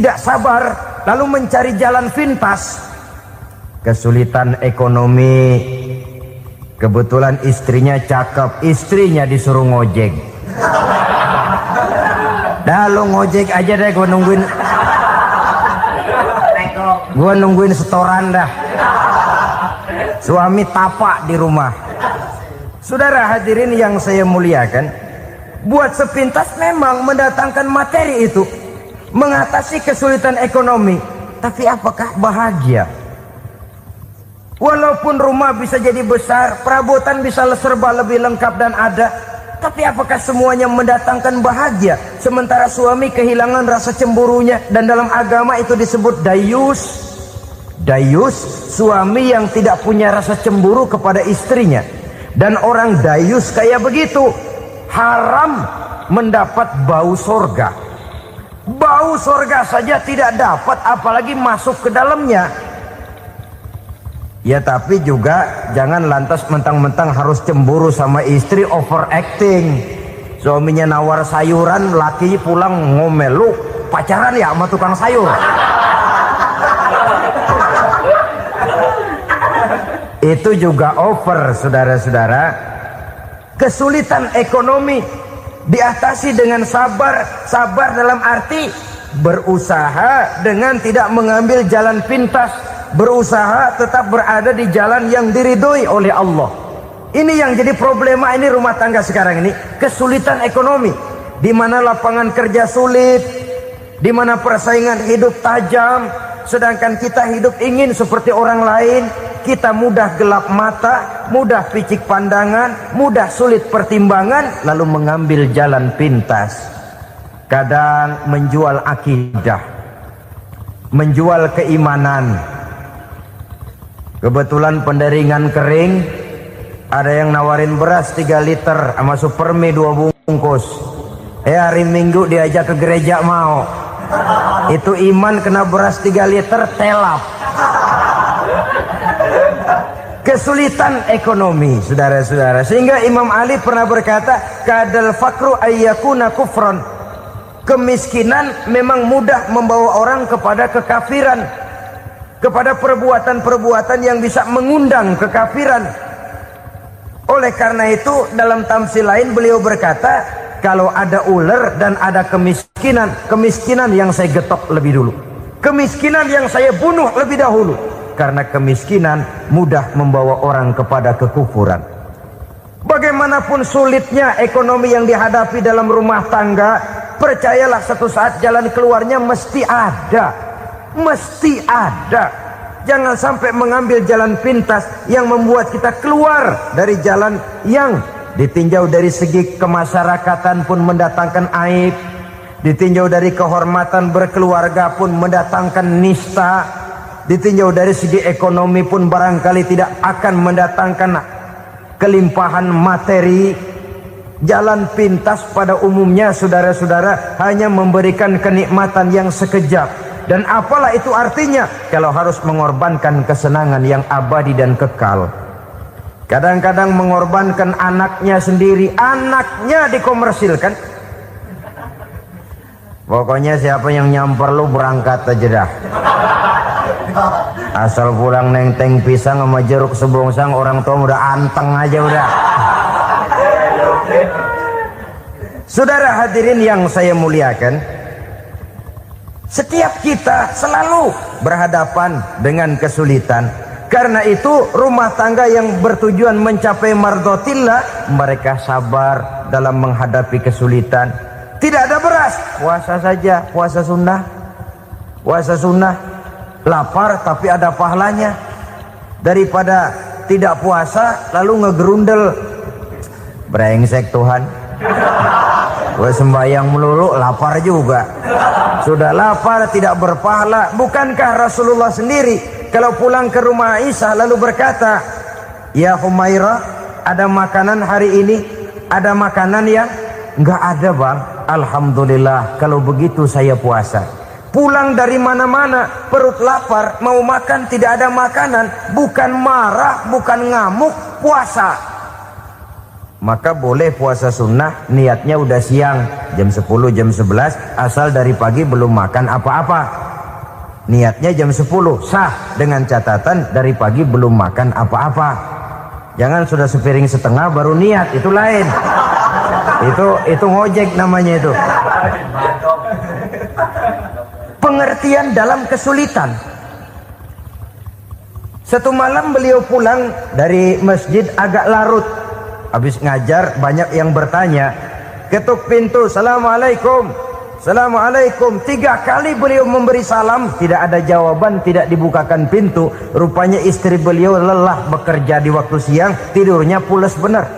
tidak sabar lalu mencari jalan pintas. Kesulitan ekonomi, kebetulan istrinya cakep, istrinya disuruh ngojek. Dah lu ngojek aja deh, gue nungguin setoran dah. Suami tapak di rumah. Saudara hadirin yang saya muliakan, buat sepintas memang mendatangkan materi itu mengatasi kesulitan ekonomi, tapi apakah bahagia? Walaupun rumah bisa jadi besar, perabotan bisa serba lebih lengkap dan ada, tapi apakah semuanya mendatangkan bahagia? Sementara suami kehilangan rasa cemburunya, dan dalam agama itu disebut dayus. Dayus, suami yang tidak punya rasa cemburu kepada istrinya. Dan orang dayus kayak begitu haram mendapat bau sorga. Bau sorga saja tidak dapat, apalagi masuk ke dalamnya. Ya tapi juga jangan lantas mentang-mentang harus cemburu sama istri, overacting. Suaminya nawar sayuran, laki pulang ngomel, lu pacaran ya sama tukang sayur. Itu juga over, saudara-saudara. Kesulitan ekonomi diatasi dengan sabar. Sabar dalam arti berusaha dengan tidak mengambil jalan pintas, berusaha tetap berada di jalan yang diridhoi oleh Allah. Ini yang jadi problema ini rumah tangga sekarang ini, kesulitan ekonomi, di mana lapangan kerja sulit, di mana persaingan hidup tajam, sedangkan kita hidup ingin seperti orang lain. Kita mudah gelap mata, mudah picik pandangan, mudah sulit pertimbangan, lalu mengambil jalan pintas. Kadang menjual akidah, menjual keimanan. Kebetulan penderingan kering, ada yang nawarin beras 3 liter sama Supermi 2 bungkus. Hari Minggu diajak ke gereja mau. Itu iman kena beras 3 liter telap. Kesulitan ekonomi, saudara-saudara, sehingga Imam Ali pernah berkata, kadal fakru ayyakuna kufran. Kemiskinan memang mudah membawa orang kepada kekafiran, kepada perbuatan-perbuatan yang bisa mengundang kekafiran. Oleh karena itu dalam tamsil lain beliau berkata, kalau ada ular dan ada kemiskinan, kemiskinan yang saya getok lebih dulu, kemiskinan yang saya bunuh lebih dahulu. Karena kemiskinan mudah membawa orang kepada kekufuran. Bagaimanapun sulitnya ekonomi yang dihadapi dalam rumah tangga, percayalah satu saat jalan keluarnya mesti ada. Mesti ada. Jangan sampai mengambil jalan pintas yang membuat kita keluar dari jalan yang ditinjau dari segi kemasyarakatan pun mendatangkan aib, ditinjau dari kehormatan berkeluarga pun mendatangkan nista, ditinjau dari segi ekonomi pun barangkali tidak akan mendatangkan kelimpahan materi. Jalan pintas pada umumnya, saudara-saudara, hanya memberikan kenikmatan yang sekejap. Dan apalah itu artinya kalau harus mengorbankan kesenangan yang abadi dan kekal. Kadang-kadang mengorbankan anaknya sendiri, anaknya dikomersilkan. Pokoknya siapa yang nyamper lu berangkat aja dah. Asal pulang nenteng pisang sama jeruk sebongsang, orang tua udah anteng aja udah. Saudara hadirin yang saya muliakan, setiap kita selalu berhadapan dengan kesulitan. Karena itu rumah tangga yang bertujuan mencapai mardhatillah, mereka sabar dalam menghadapi kesulitan. Tidak ada beras, puasa saja, puasa sunnah. Puasa sunnah, lapar tapi ada pahalanya. Daripada tidak puasa lalu ngegerundel, brengsek Tuhan, gue sembahyang melulu lapar juga. Sudah lapar tidak berpahala. Bukankah Rasulullah sendiri kalau pulang ke rumah Aisyah lalu berkata, ya Humairah, ada makanan hari ini? Ada makanan ya? Enggak ada bang. Alhamdulillah, kalau begitu saya puasa. Pulang dari mana-mana perut lapar, mau makan tidak ada makanan, bukan marah, bukan ngamuk, puasa. maka boleh puasa sunnah niatnya udah siang, jam 10, jam 11, asal dari pagi belum makan apa-apa. Niatnya jam 10 sah, dengan catatan dari pagi belum makan apa-apa. Jangan sudah sepiring setengah baru niat, itu lain. Itu ngojek namanya itu. Pengertian dalam kesulitan. Satu malam beliau pulang dari masjid agak larut. Habis ngajar banyak yang bertanya. Ketuk pintu, Assalamualaikum, Assalamualaikum. 3 kali beliau memberi salam, tidak ada jawaban, tidak dibukakan pintu. Rupanya istri beliau lelah bekerja di waktu siang, tidurnya pules benar.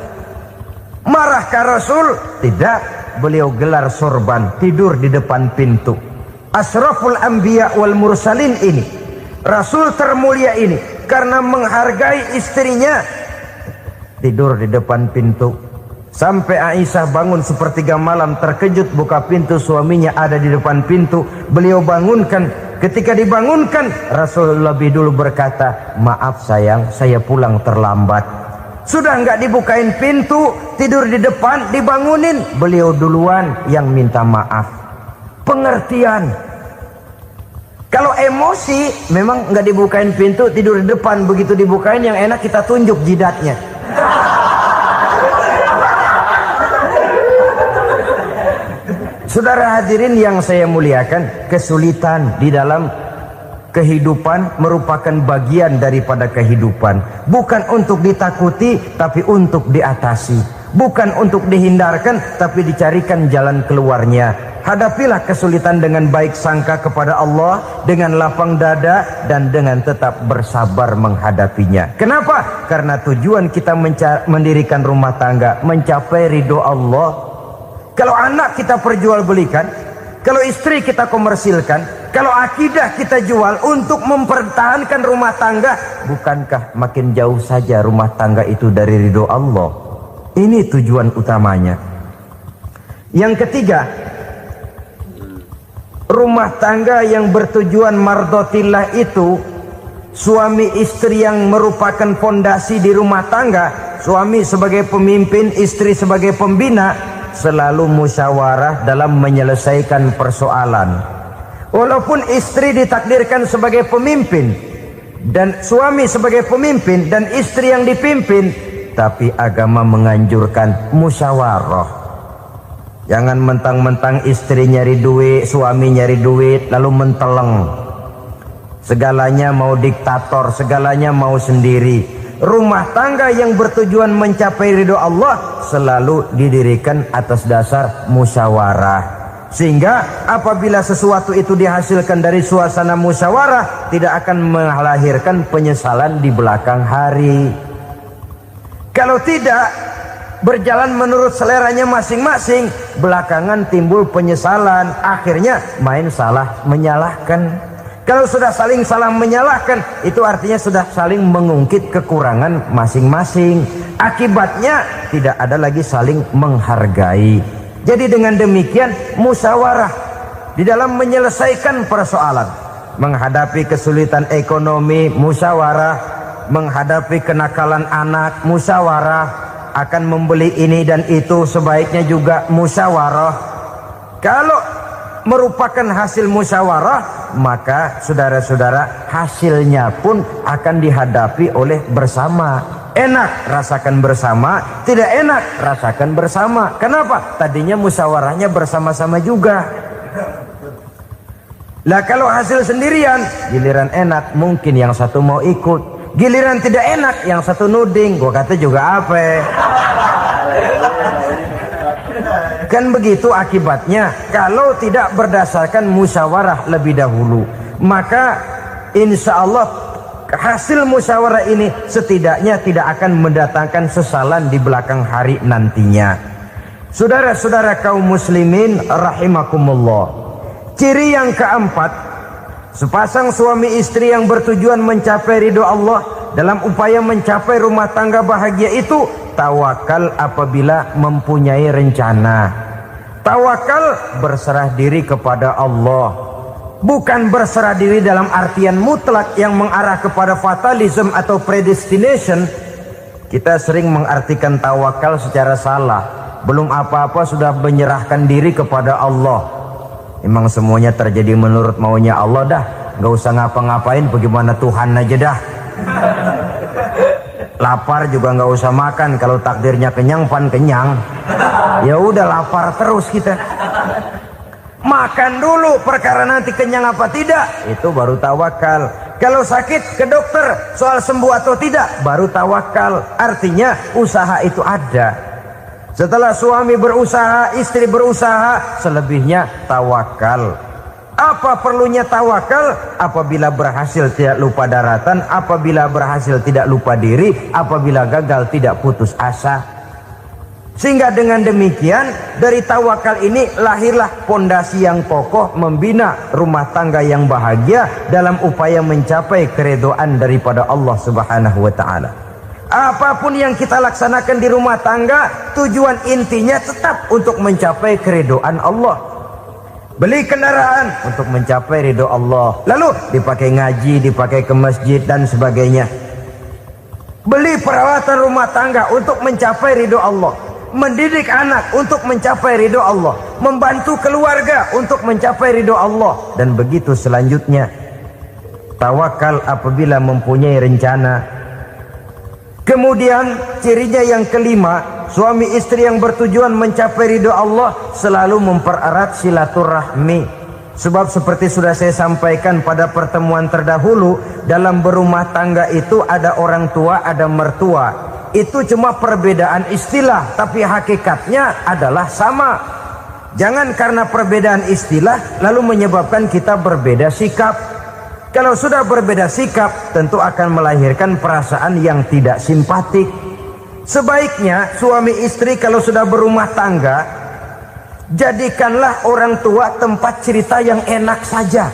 Marahkah Rasul? Tidak, beliau gelar sorban, tidur di depan pintu. Asraful anbiya wal mursalin ini, Rasul termulia ini, karena menghargai istrinya, tidur di depan pintu. Sampai Aisyah bangun sepertiga malam, terkejut buka pintu, suaminya ada di depan pintu. Beliau bangunkan. Ketika dibangunkan, Rasul lebih dulu berkata, maaf sayang, saya pulang terlambat. Sudah nggak dibukain pintu, tidur di depan, dibangunin, beliau duluan yang minta maaf. Pengertian. Kalau emosi, memang nggak dibukain pintu, tidur di depan. Begitu dibukain, yang enak kita tunjuk jidatnya. Saudara hadirin yang saya muliakan, kesulitan di dalam kehidupan merupakan bagian daripada kehidupan. Bukan untuk ditakuti, tapi untuk diatasi. Bukan untuk dihindarkan, tapi dicarikan jalan keluarnya. Hadapilah kesulitan dengan baik sangka kepada Allah, dengan lapang dada, dan dengan tetap bersabar menghadapinya. Kenapa? Karena tujuan kita mendirikan rumah tangga, mencapai ridho Allah. Kalau anak kita perjualbelikan, kalau istri kita komersilkan, kalau akidah kita jual untuk mempertahankan rumah tangga, bukankah makin jauh saja rumah tangga itu dari ridho Allah? Ini tujuan utamanya. Yang ketiga, rumah tangga yang bertujuan mardotillah itu, suami istri yang merupakan fondasi di rumah tangga, suami sebagai pemimpin, istri sebagai pembina, selalu musyawarah dalam menyelesaikan persoalan. Walaupun istri ditakdirkan sebagai pemimpin dan suami sebagai pemimpin dan istri yang dipimpin, tapi agama menganjurkan musyawarah. Jangan mentang-mentang istri nyari duit, suami nyari duit, lalu menteleng. Segalanya mau diktator, segalanya mau sendiri. Rumah tangga yang bertujuan mencapai ridho Allah selalu didirikan atas dasar musyawarah. Sehingga apabila sesuatu itu dihasilkan dari suasana musyawarah, tidak akan melahirkan penyesalan di belakang hari. Kalau tidak, berjalan menurut seleranya masing-masing, belakangan timbul penyesalan, akhirnya main salah menyalahkan. Kalau sudah saling salah menyalahkan, itu artinya sudah saling mengungkit kekurangan masing-masing. Akibatnya tidak ada lagi saling menghargai. Jadi dengan demikian musyawarah di dalam menyelesaikan persoalan, menghadapi kesulitan ekonomi musyawarah, menghadapi kenakalan anak musyawarah, akan membeli ini dan itu sebaiknya juga musyawarah. Kalau merupakan hasil musyawarah, maka saudara-saudara hasilnya pun akan dihadapi oleh bersama. Enak rasakan bersama, tidak enak rasakan bersama. Kenapa? Tadinya musyawarahnya bersama-sama juga. Lah kalau hasil sendirian, giliran enak mungkin yang satu mau ikut, giliran tidak enak yang satu nuding. Gua kata juga apa? Kan begitu akibatnya kalau tidak berdasarkan musyawarah lebih dahulu. Maka insya Allah hasil musyawarah ini setidaknya tidak akan mendatangkan sesalan di belakang hari nantinya. Saudara-saudara kaum muslimin rahimakumullah, ciri yang keempat, sepasang suami istri yang bertujuan mencapai ridho Allah dalam upaya mencapai rumah tangga bahagia itu tawakal apabila mempunyai rencana. Tawakal berserah diri kepada Allah. Bukan berserah diri dalam artian mutlak yang mengarah kepada fatalism atau predestination. Kita sering mengartikan tawakal secara salah. Belum apa-apa sudah menyerahkan diri kepada Allah. Emang semuanya terjadi menurut maunya Allah dah. Gak usah ngapa-ngapain, bagaimana Tuhan aja dah. Lapar juga nggak usah makan, kalau takdirnya kenyang pan kenyang. Ya udah lapar terus kita. Makan dulu, perkara nanti kenyang apa tidak, itu baru tawakal. Kalau sakit ke dokter, soal sembuh atau tidak, baru tawakal. Artinya usaha itu ada. Setelah suami berusaha, istri berusaha, selebihnya tawakal. Apa perlunya tawakal? Apabila berhasil tidak lupa daratan, apabila berhasil tidak lupa diri, apabila gagal tidak putus asa. Sehingga dengan demikian dari tawakal ini lahirlah pondasi yang kokoh membina rumah tangga yang bahagia dalam upaya mencapai keridhaan daripada Allah Subhanahu wa taala. Apapun yang kita laksanakan di rumah tangga, tujuan intinya tetap untuk mencapai keridhaan Allah. Beli kendaraan untuk mencapai ridho Allah, lalu dipakai ngaji, dipakai ke masjid dan sebagainya. Beli peralatan rumah tangga untuk mencapai ridho Allah. Mendidik anak untuk mencapai ridho Allah, membantu keluarga untuk mencapai ridho Allah, dan begitu selanjutnya. Tawakal apabila mempunyai rencana. Kemudian cirinya yang kelima, suami istri yang bertujuan mencapai ridho Allah selalu mempererat silaturahmi. Sebab seperti sudah saya sampaikan pada pertemuan terdahulu, dalam berumah tangga itu ada orang tua, ada mertua. Itu cuma perbedaan istilah, tapi hakikatnya adalah sama. Jangan karena perbedaan istilah lalu menyebabkan kita berbeda sikap. Kalau sudah berbeda sikap, tentu akan melahirkan perasaan yang tidak simpatik. Sebaiknya suami istri kalau sudah berumah tangga, jadikanlah orang tua tempat cerita yang enak saja.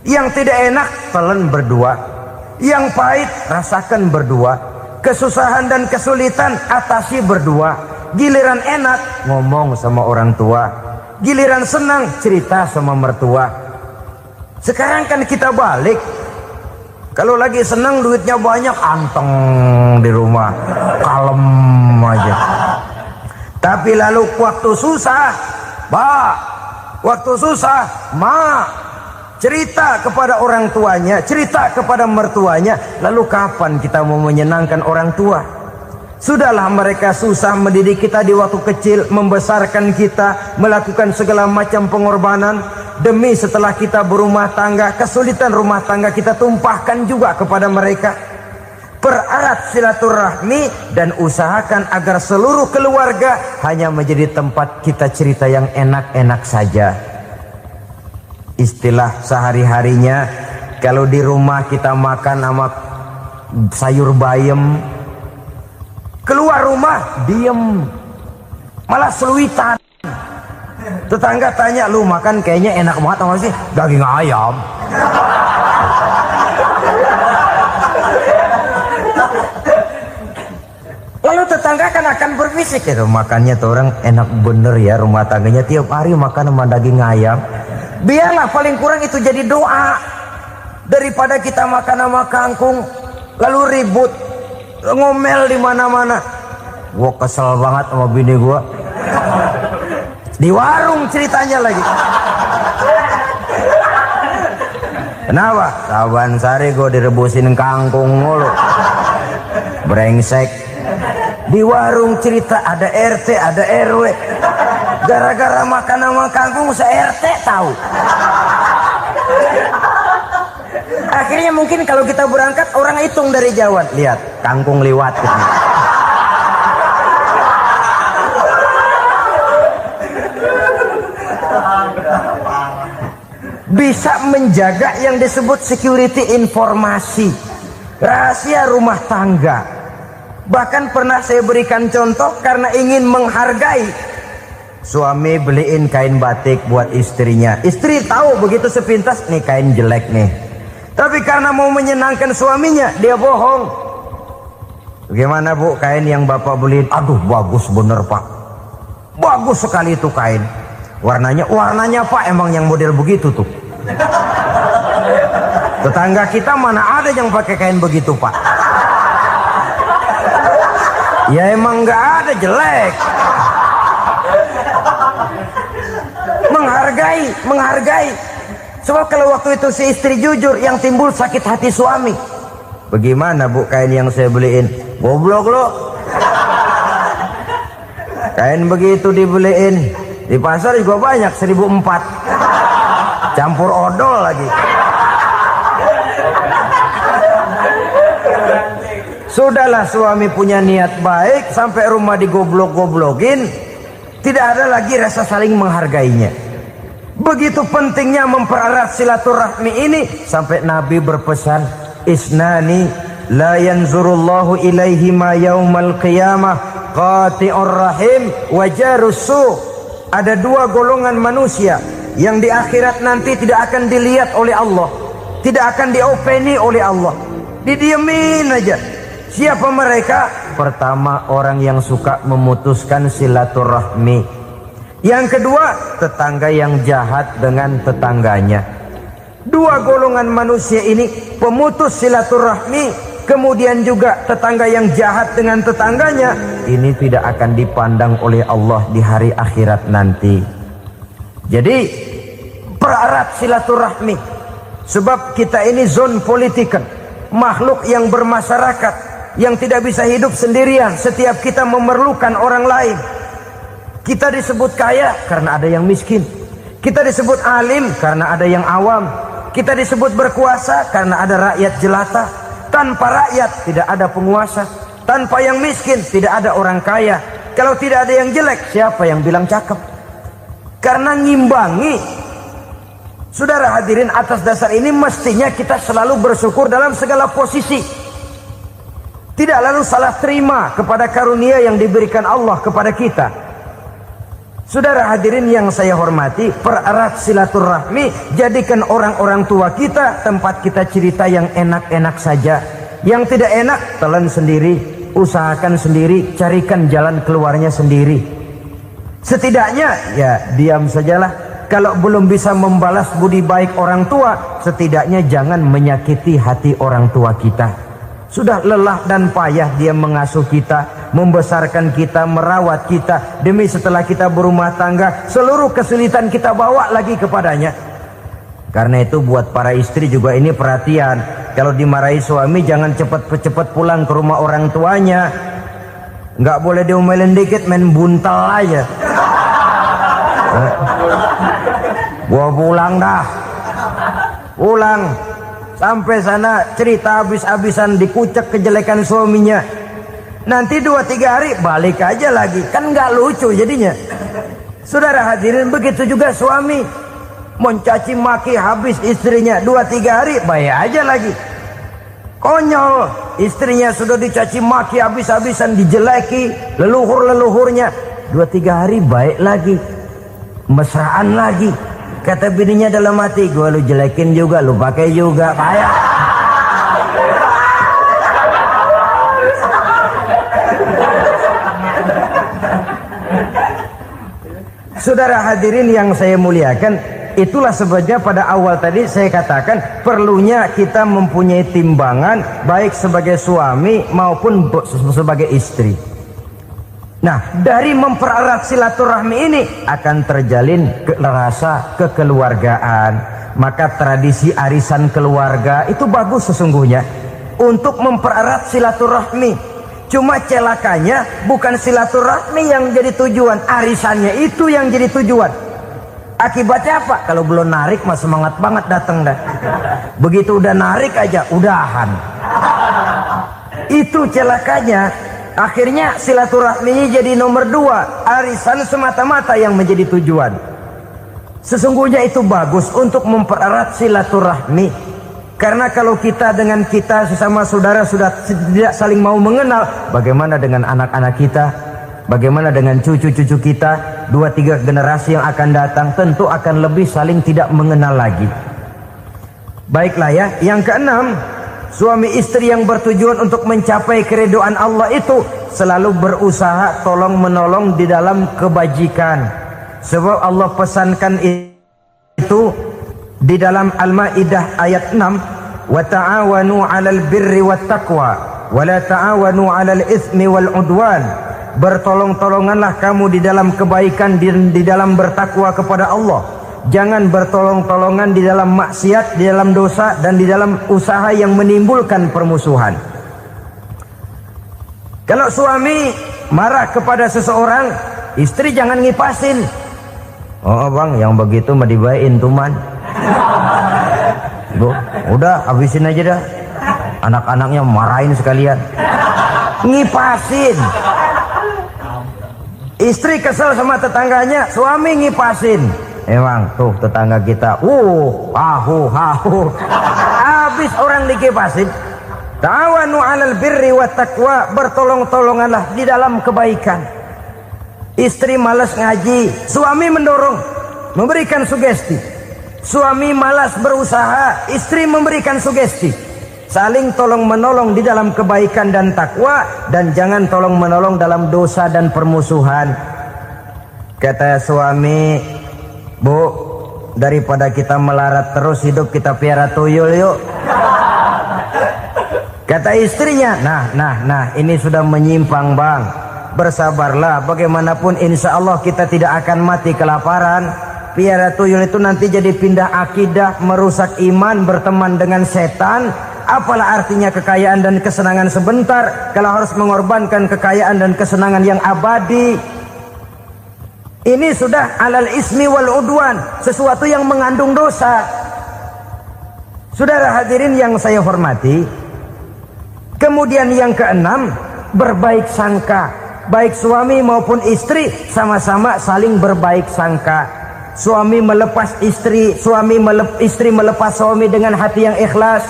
Yang tidak enak telan berdua, yang pahit rasakan berdua. Kesusahan dan kesulitan atasi berdua. Giliran enak ngomong sama orang tua, giliran senang cerita sama mertua. Sekarang kan kita balik. Kalau lagi senang duitnya banyak, anteng di rumah, kalem aja. Tapi lalu waktu susah, waktu susah, cerita kepada orang tuanya, cerita kepada mertuanya. Lalu kapan kita mau menyenangkan orang tua? Sudahlah mereka susah mendidik kita di waktu kecil, membesarkan kita, melakukan segala macam pengorbanan. Demi setelah kita berumah tangga, kesulitan rumah tangga kita tumpahkan juga kepada mereka. Pererat silaturahmi dan usahakan agar seluruh keluarga hanya menjadi tempat kita cerita yang enak-enak saja. Istilah sehari-harinya, kalau di rumah kita makan sama sayur bayam, keluar rumah diem, malah seluitan. Tetangga tanya, lu makan kayaknya enak banget apa sih? Daging ayam. Lalu tetangga kan akan berbisik, gitu, makannya tuh orang enak bener ya, rumah tangganya tiap hari makan sama daging ayam. Biarlah paling kurang itu jadi doa, daripada kita makan sama kangkung lalu ribut ngomel di mana-mana. Gua kesel banget sama bini gua. Di warung ceritanya lagi. Kenapa? Saban sari gua direbusin kangkung mulu. Brengsek. Di warung cerita ada RT, ada RW. Gara-gara makan sama kangkung se-RT tahu. Akhirnya mungkin kalau kita berangkat orang hitung dari jauhan, lihat kangkung liwat gitu. Bisa menjaga yang disebut security informasi, rahasia rumah tangga. Bahkan pernah saya berikan contoh karena ingin menghargai. Suami beliin kain batik buat istrinya. Istri tahu begitu sepintas, nih kain jelek nih. Tapi karena mau menyenangkan suaminya, dia bohong. Bagaimana bu, kain yang bapak beliin? Aduh bagus bener pak. Bagus sekali itu kain. Warnanya pak emang yang model begitu tuh. Tetangga kita mana ada yang pakai kain begitu pak. Ya emang nggak ada jelek. Menghargai. Sebab kalau waktu itu si istri jujur, yang timbul sakit hati suami. Bagaimana bu kain yang saya beliin? Goblok lo. Kain begitu dibeliin di pasar juga banyak 1.400, campur odol lagi. Sudahlah suami punya niat baik, sampai rumah digoblok-goblokin, tidak ada lagi rasa saling menghargainya. Begitu pentingnya mempererat silaturahmi ini, sampai Nabi berpesan, isnani la yanzurullahu ilaihima yaumal qiyamah qati'ur rahim wa jarus su'. Ada dua golongan manusia yang di akhirat nanti tidak akan dilihat oleh Allah, tidak akan diopeni oleh Allah, didiemin aja. Siapa mereka? Pertama, orang yang suka memutuskan silaturahmi. Yang kedua, tetangga yang jahat dengan tetangganya. Dua golongan manusia ini, pemutus silaturahmi, kemudian juga tetangga yang jahat dengan tetangganya, ini tidak akan dipandang oleh Allah di hari akhirat nanti. Jadi pererat silaturahmi, sebab kita ini zon politikan, makhluk yang bermasyarakat, yang tidak bisa hidup sendirian. Setiap kita memerlukan orang lain. Kita disebut kaya karena ada yang miskin. Kita disebut alim karena ada yang awam. Kita disebut berkuasa karena ada rakyat jelata. Tanpa rakyat tidak ada penguasa. Tanpa yang miskin tidak ada orang kaya. Kalau tidak ada yang jelek, siapa yang bilang cakep? Karena ngimbangi. Saudara hadirin, atas dasar ini mestinya kita selalu bersyukur dalam segala posisi. Tidak lalu salah terima kepada karunia yang diberikan Allah kepada kita. Saudara hadirin yang saya hormati, pererat silaturahmi, jadikan orang-orang tua kita tempat kita cerita yang enak-enak saja. Yang tidak enak, telan sendiri, usahakan sendiri, carikan jalan keluarnya sendiri. Setidaknya, ya diam sajalah. Kalau belum bisa membalas budi baik orang tua, setidaknya jangan menyakiti hati orang tua kita. Sudah lelah dan payah dia mengasuh kita, membesarkan kita, merawat kita. Demi setelah kita berumah tangga, seluruh kesulitan kita bawa lagi kepadanya. Karena itu buat para istri juga ini perhatian. Kalau dimarahi suami, jangan cepat-cepat pulang ke rumah orang tuanya. Nggak boleh diomelin dikit, main buntal aja. Gua pulang dah. Pulang. Sampai sana cerita habis-habisan, dikucek kejelekan suaminya. Nanti 2-3 hari balik aja lagi. Kan nggak lucu jadinya. Saudara hadirin, begitu juga suami. Mencaci maki habis istrinya, 2-3 hari bayar aja lagi. Konyol, istrinya sudah dicaci maki habis-habisan, dijeleki leluhur-leluhurnya, 2-3 hari baik lagi, mesraan lagi. Kata bininya dalam hati, gua lu jelekin juga, lu pakai juga, payah. Saudara hadirin yang saya muliakan, itulah sebabnya pada awal tadi saya katakan perlunya kita mempunyai timbangan baik sebagai suami maupun sebagai istri. Nah, dari mempererat silaturahmi ini akan terjalin rasa kekeluargaan. Maka tradisi arisan keluarga itu bagus sesungguhnya untuk mempererat silaturahmi. Cuma celakanya bukan silaturahmi yang jadi tujuan, arisannya itu yang jadi tujuan. Akibatnya apa? Kalau belum narik mah semangat banget datang dah. Begitu udah narik aja udahan. Itu celakanya. Akhirnya silaturahminya jadi nomor 2, arisan semata-mata yang menjadi tujuan. Sesungguhnya itu bagus untuk mempererat silaturahmi. Karena kalau kita dengan kita sesama saudara sudah tidak saling mau mengenal, bagaimana dengan anak-anak kita? Bagaimana dengan cucu-cucu kita? 2-3 generasi yang akan datang tentu akan lebih saling tidak mengenal lagi. Baiklah ya, yang keenam, suami istri yang bertujuan untuk mencapai keridhaan Allah itu selalu berusaha tolong menolong di dalam kebajikan. Sebab Allah pesankan itu di dalam Al-Maidah ayat 6, wa ta'awanu 'alal birri wat taqwa Wala ta'awanu 'alal itsmi wal 'udwan. Bertolong-tolonganlah kamu di dalam kebaikan, di dalam bertakwa kepada Allah. Jangan bertolong-tolongan di dalam maksiat, di dalam dosa, dan di dalam usaha yang menimbulkan permusuhan. Kalau suami marah kepada seseorang, istri jangan ngipasin. Oh bang, yang begitu mah dibayain tuman. Bu, udah habisin aja dah. Anak-anaknya marahin sekalian. Ngipasin. Istri kesel sama tetangganya, suami ngipasin. Emang tuh tetangga kita, hahu. Habis orang dikipasin. Ta'awanu 'alal birri wat taqwa, bertolong-tolonganlah di dalam kebaikan. Istri malas ngaji, suami mendorong, memberikan sugesti. Suami malas berusaha, istri memberikan sugesti. Saling tolong menolong di dalam kebaikan dan takwa, dan jangan tolong menolong dalam dosa dan permusuhan. Kata suami, Bu, daripada kita melarat terus hidup, kita piara tuyul yuk. Kata istrinya, nah ini sudah menyimpang bang. Bersabarlah, bagaimanapun insya Allah kita tidak akan mati kelaparan. Piara tuyul itu nanti jadi pindah akidah, merusak iman, berteman dengan setan. Apalah artinya kekayaan dan kesenangan sebentar kalau harus mengorbankan kekayaan dan kesenangan yang abadi. Ini sudah alal ismi wal udwan, sesuatu yang mengandung dosa. Saudara hadirin yang saya hormati, kemudian yang keenam, berbaik sangka. Baik suami maupun istri sama-sama saling berbaik sangka. Suami melepas istri, istri melepas suami dengan hati yang ikhlas.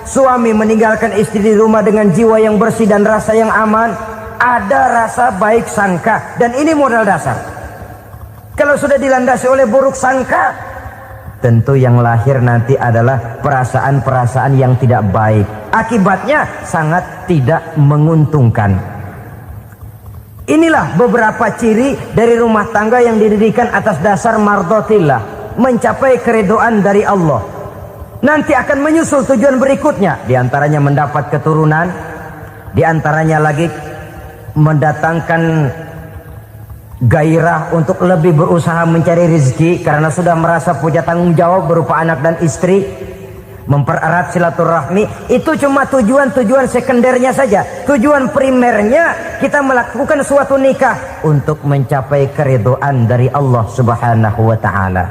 Suami meninggalkan istri di rumah dengan jiwa yang bersih dan rasa yang aman. Ada rasa baik sangka, dan ini modal dasar. Kalau sudah dilandasi oleh buruk sangka, tentu yang lahir nanti adalah perasaan-perasaan yang tidak baik. Akibatnya sangat tidak menguntungkan. Inilah beberapa ciri dari rumah tangga yang didirikan atas dasar mardhatillah, mencapai keridhaan dari Allah. Nanti akan menyusul tujuan berikutnya, diantaranya mendapat keturunan, diantaranya lagi mendatangkan gairah untuk lebih berusaha mencari rezeki karena sudah merasa punya tanggung jawab berupa anak dan istri. Mempererat silaturahmi. Itu cuma tujuan-tujuan sekundernya saja. Tujuan primernya kita melakukan suatu nikah untuk mencapai keridhaan dari Allah Subhanahu wa ta'ala.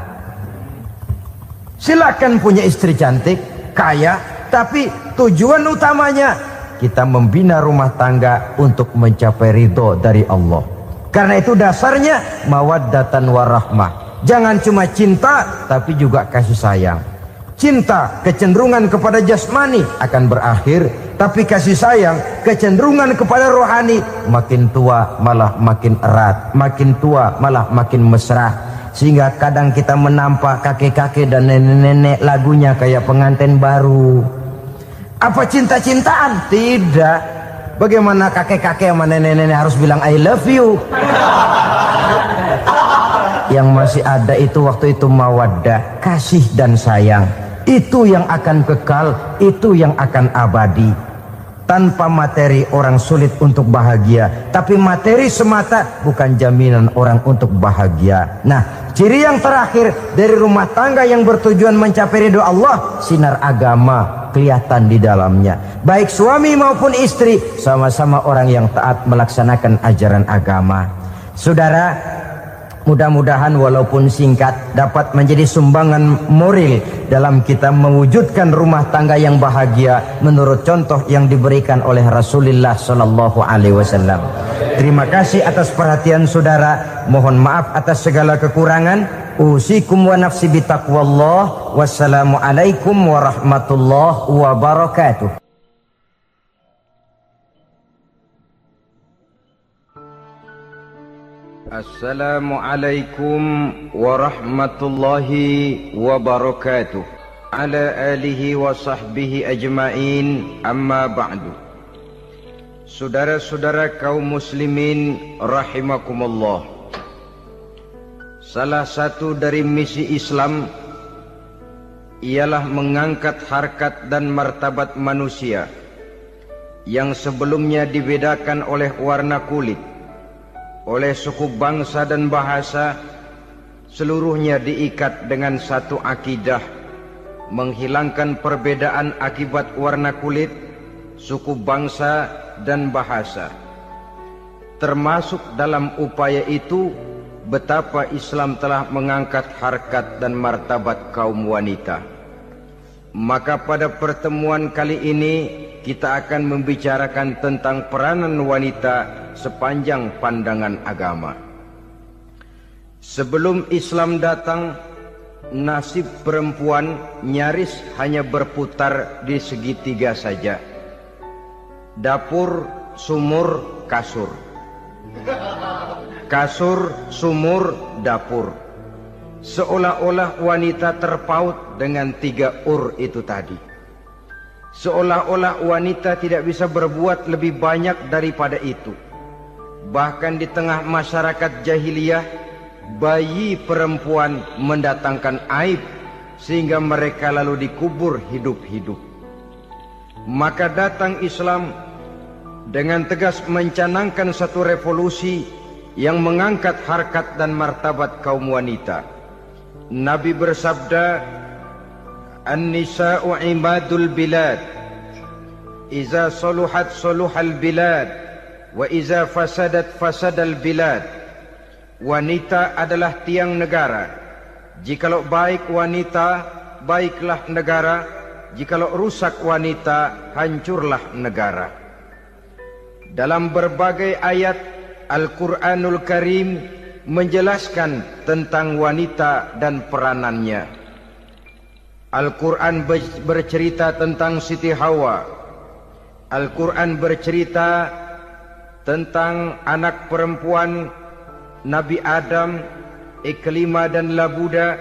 Silakan punya istri cantik, kaya, tapi tujuan utamanya kita membina rumah tangga untuk mencapai ridho dari Allah. Karena itu dasarnya mawaddatan warahmah. Jangan cuma cinta, tapi juga kasih sayang. Cinta, kecenderungan kepada jasmani akan berakhir, tapi kasih sayang, kecenderungan kepada rohani, makin tua malah makin erat, makin tua malah makin mesra. Sehingga kadang kita menampak kakek-kakek dan nenek-nenek lagunya kayak pengantin baru. Apa cinta-cintaan? Tidak. Bagaimana kakek-kakek sama nenek-nenek harus bilang I love you? Yang masih ada itu waktu itu mawaddah, kasih dan sayang. Itu yang akan kekal, itu yang akan abadi. Tanpa materi orang sulit untuk bahagia, tapi materi semata bukan jaminan orang untuk bahagia. Nah, ciri yang terakhir dari rumah tangga yang bertujuan mencapai ridho Allah, sinar agama kelihatan di dalamnya. Baik suami maupun istri sama-sama orang yang taat melaksanakan ajaran agama. Saudara, mudah-mudahan walaupun singkat dapat menjadi sumbangan moral dalam kita mewujudkan rumah tangga yang bahagia menurut contoh yang diberikan oleh Rasulullah sallallahu alaihi wasallam. Terima kasih atas perhatian saudara. Mohon maaf atas segala kekurangan. Usikum wa nafsi bitaqwallah. Wassalamualaikum warahmatullahi wabarakatuh. Assalamualaikum warahmatullahi wabarakatuh. Ala alihi wa sahbihi ajma'in, amma ba'du. Saudara-saudara kaum muslimin rahimakumullah, salah satu dari misi Islam ialah mengangkat harkat dan martabat manusia yang sebelumnya dibedakan oleh warna kulit, oleh suku bangsa dan bahasa, seluruhnya diikat dengan satu akidah, menghilangkan perbedaan akibat warna kulit, suku bangsa dan bahasa. Termasuk dalam upaya itu betapa Islam telah mengangkat harkat dan martabat kaum wanita. Maka pada pertemuan kali ini kita akan membicarakan tentang peranan wanita sepanjang pandangan agama. Sebelum Islam datang, nasib perempuan nyaris hanya berputar di segitiga saja. Dapur, sumur, kasur. Kasur, sumur, dapur. Seolah-olah wanita terpaut dengan 3 itu tadi. Seolah-olah wanita tidak bisa berbuat lebih banyak daripada itu. Bahkan di tengah masyarakat jahiliyah, bayi perempuan mendatangkan aib sehingga mereka lalu dikubur hidup-hidup. Maka datang Islam dengan tegas mencanangkan satu revolusi yang mengangkat harkat dan martabat kaum wanita. Nabi bersabda, "An-nisa'u imadul bilad, iza saluhat saluhal bilad, wa iza fasadat fasadal bilad." Wanita adalah tiang negara. Jikalau baik wanita, baiklah negara. Jikalau rusak wanita, hancurlah negara. Dalam berbagai ayat Al-Quranul Karim menjelaskan tentang wanita dan peranannya. Al-Quran bercerita tentang Siti Hawa. Al-Quran bercerita tentang anak perempuan Nabi Adam, Iklima dan Labuda,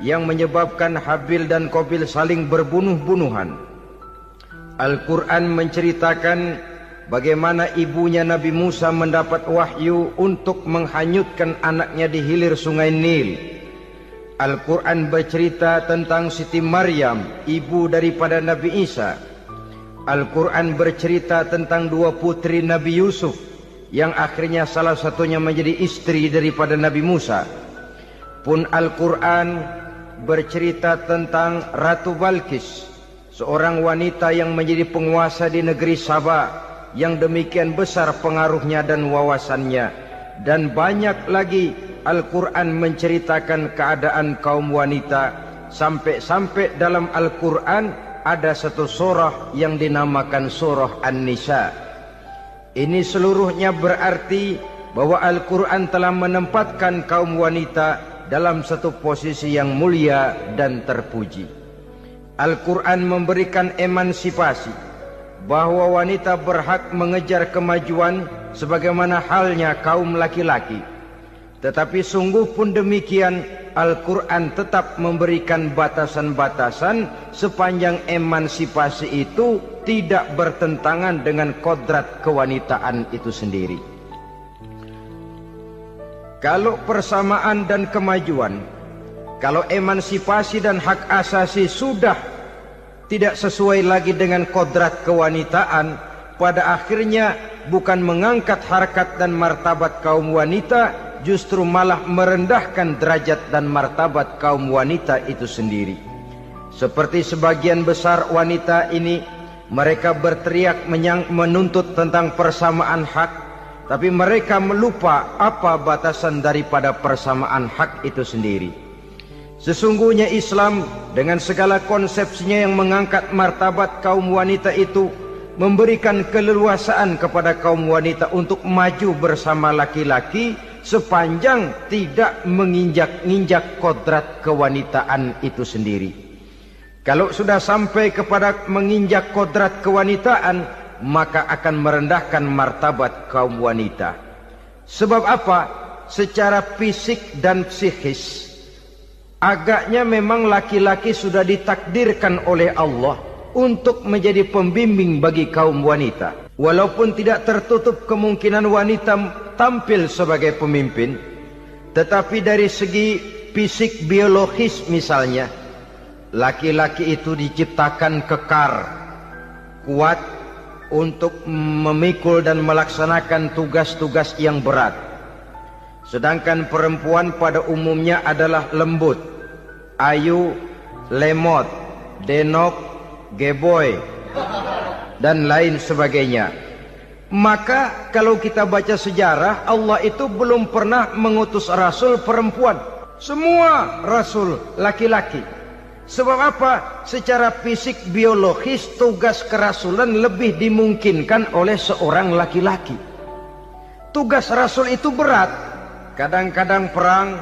yang menyebabkan Habil dan Qabil saling berbunuh-bunuhan. Al-Quran menceritakan bagaimana ibunya Nabi Musa mendapat wahyu untuk menghanyutkan anaknya di hilir sungai Nil. Al-Quran bercerita tentang Siti Maryam, ibu daripada Nabi Isa. Al-Quran bercerita tentang 2 putri Nabi Yusuf, yang akhirnya salah satunya menjadi istri daripada Nabi Musa. Pun Al-Quran bercerita tentang Ratu Balkis, seorang wanita yang menjadi penguasa di negeri Sabah, yang demikian besar pengaruhnya dan wawasannya. Dan banyak lagi Al-Quran menceritakan keadaan kaum wanita, sampai-sampai dalam Al-Quran ada satu surah yang dinamakan surah An-Nisa. Ini seluruhnya berarti bahwa Al-Quran telah menempatkan kaum wanita dalam satu posisi yang mulia dan terpuji. Al-Quran memberikan emansipasi, bahwa wanita berhak mengejar kemajuan sebagaimana halnya kaum laki-laki. Tetapi sungguh pun demikian, Al-Quran tetap memberikan batasan-batasan sepanjang emansipasi itu tidak bertentangan dengan kodrat kewanitaan itu sendiri. Kalau persamaan dan kemajuan, kalau emansipasi dan hak asasi sudah tidak sesuai lagi dengan kodrat kewanitaan, pada akhirnya bukan mengangkat harkat dan martabat kaum wanita, justru malah merendahkan derajat dan martabat kaum wanita itu sendiri. Seperti sebagian besar wanita ini, mereka berteriak menuntut tentang persamaan hak, tapi mereka melupa apa batasan daripada persamaan hak itu sendiri. Sesungguhnya Islam dengan segala konsepsinya yang mengangkat martabat kaum wanita itu, memberikan keleluasaan kepada kaum wanita untuk maju bersama laki-laki sepanjang tidak menginjak-injak kodrat kewanitaan itu sendiri. Kalau sudah sampai kepada menginjak kodrat kewanitaan, maka akan merendahkan martabat kaum wanita. Sebab apa? Secara fisik dan psikis, agaknya memang laki-laki sudah ditakdirkan oleh Allah untuk menjadi pembimbing bagi kaum wanita. Walaupun tidak tertutup kemungkinan wanita tampil sebagai pemimpin, tetapi dari segi fisik biologis misalnya, laki-laki itu diciptakan kekar, kuat, untuk memikul dan melaksanakan tugas-tugas yang berat. Sedangkan perempuan pada umumnya adalah lembut, ayu, lemot, denok, geboy, dan lain sebagainya. Maka kalau kita baca sejarah, Allah itu belum pernah mengutus rasul perempuan. Semua rasul laki-laki. Sebab apa? Secara fisik biologis tugas kerasulan lebih dimungkinkan oleh seorang laki-laki. Tugas rasul itu berat. Kadang-kadang perang,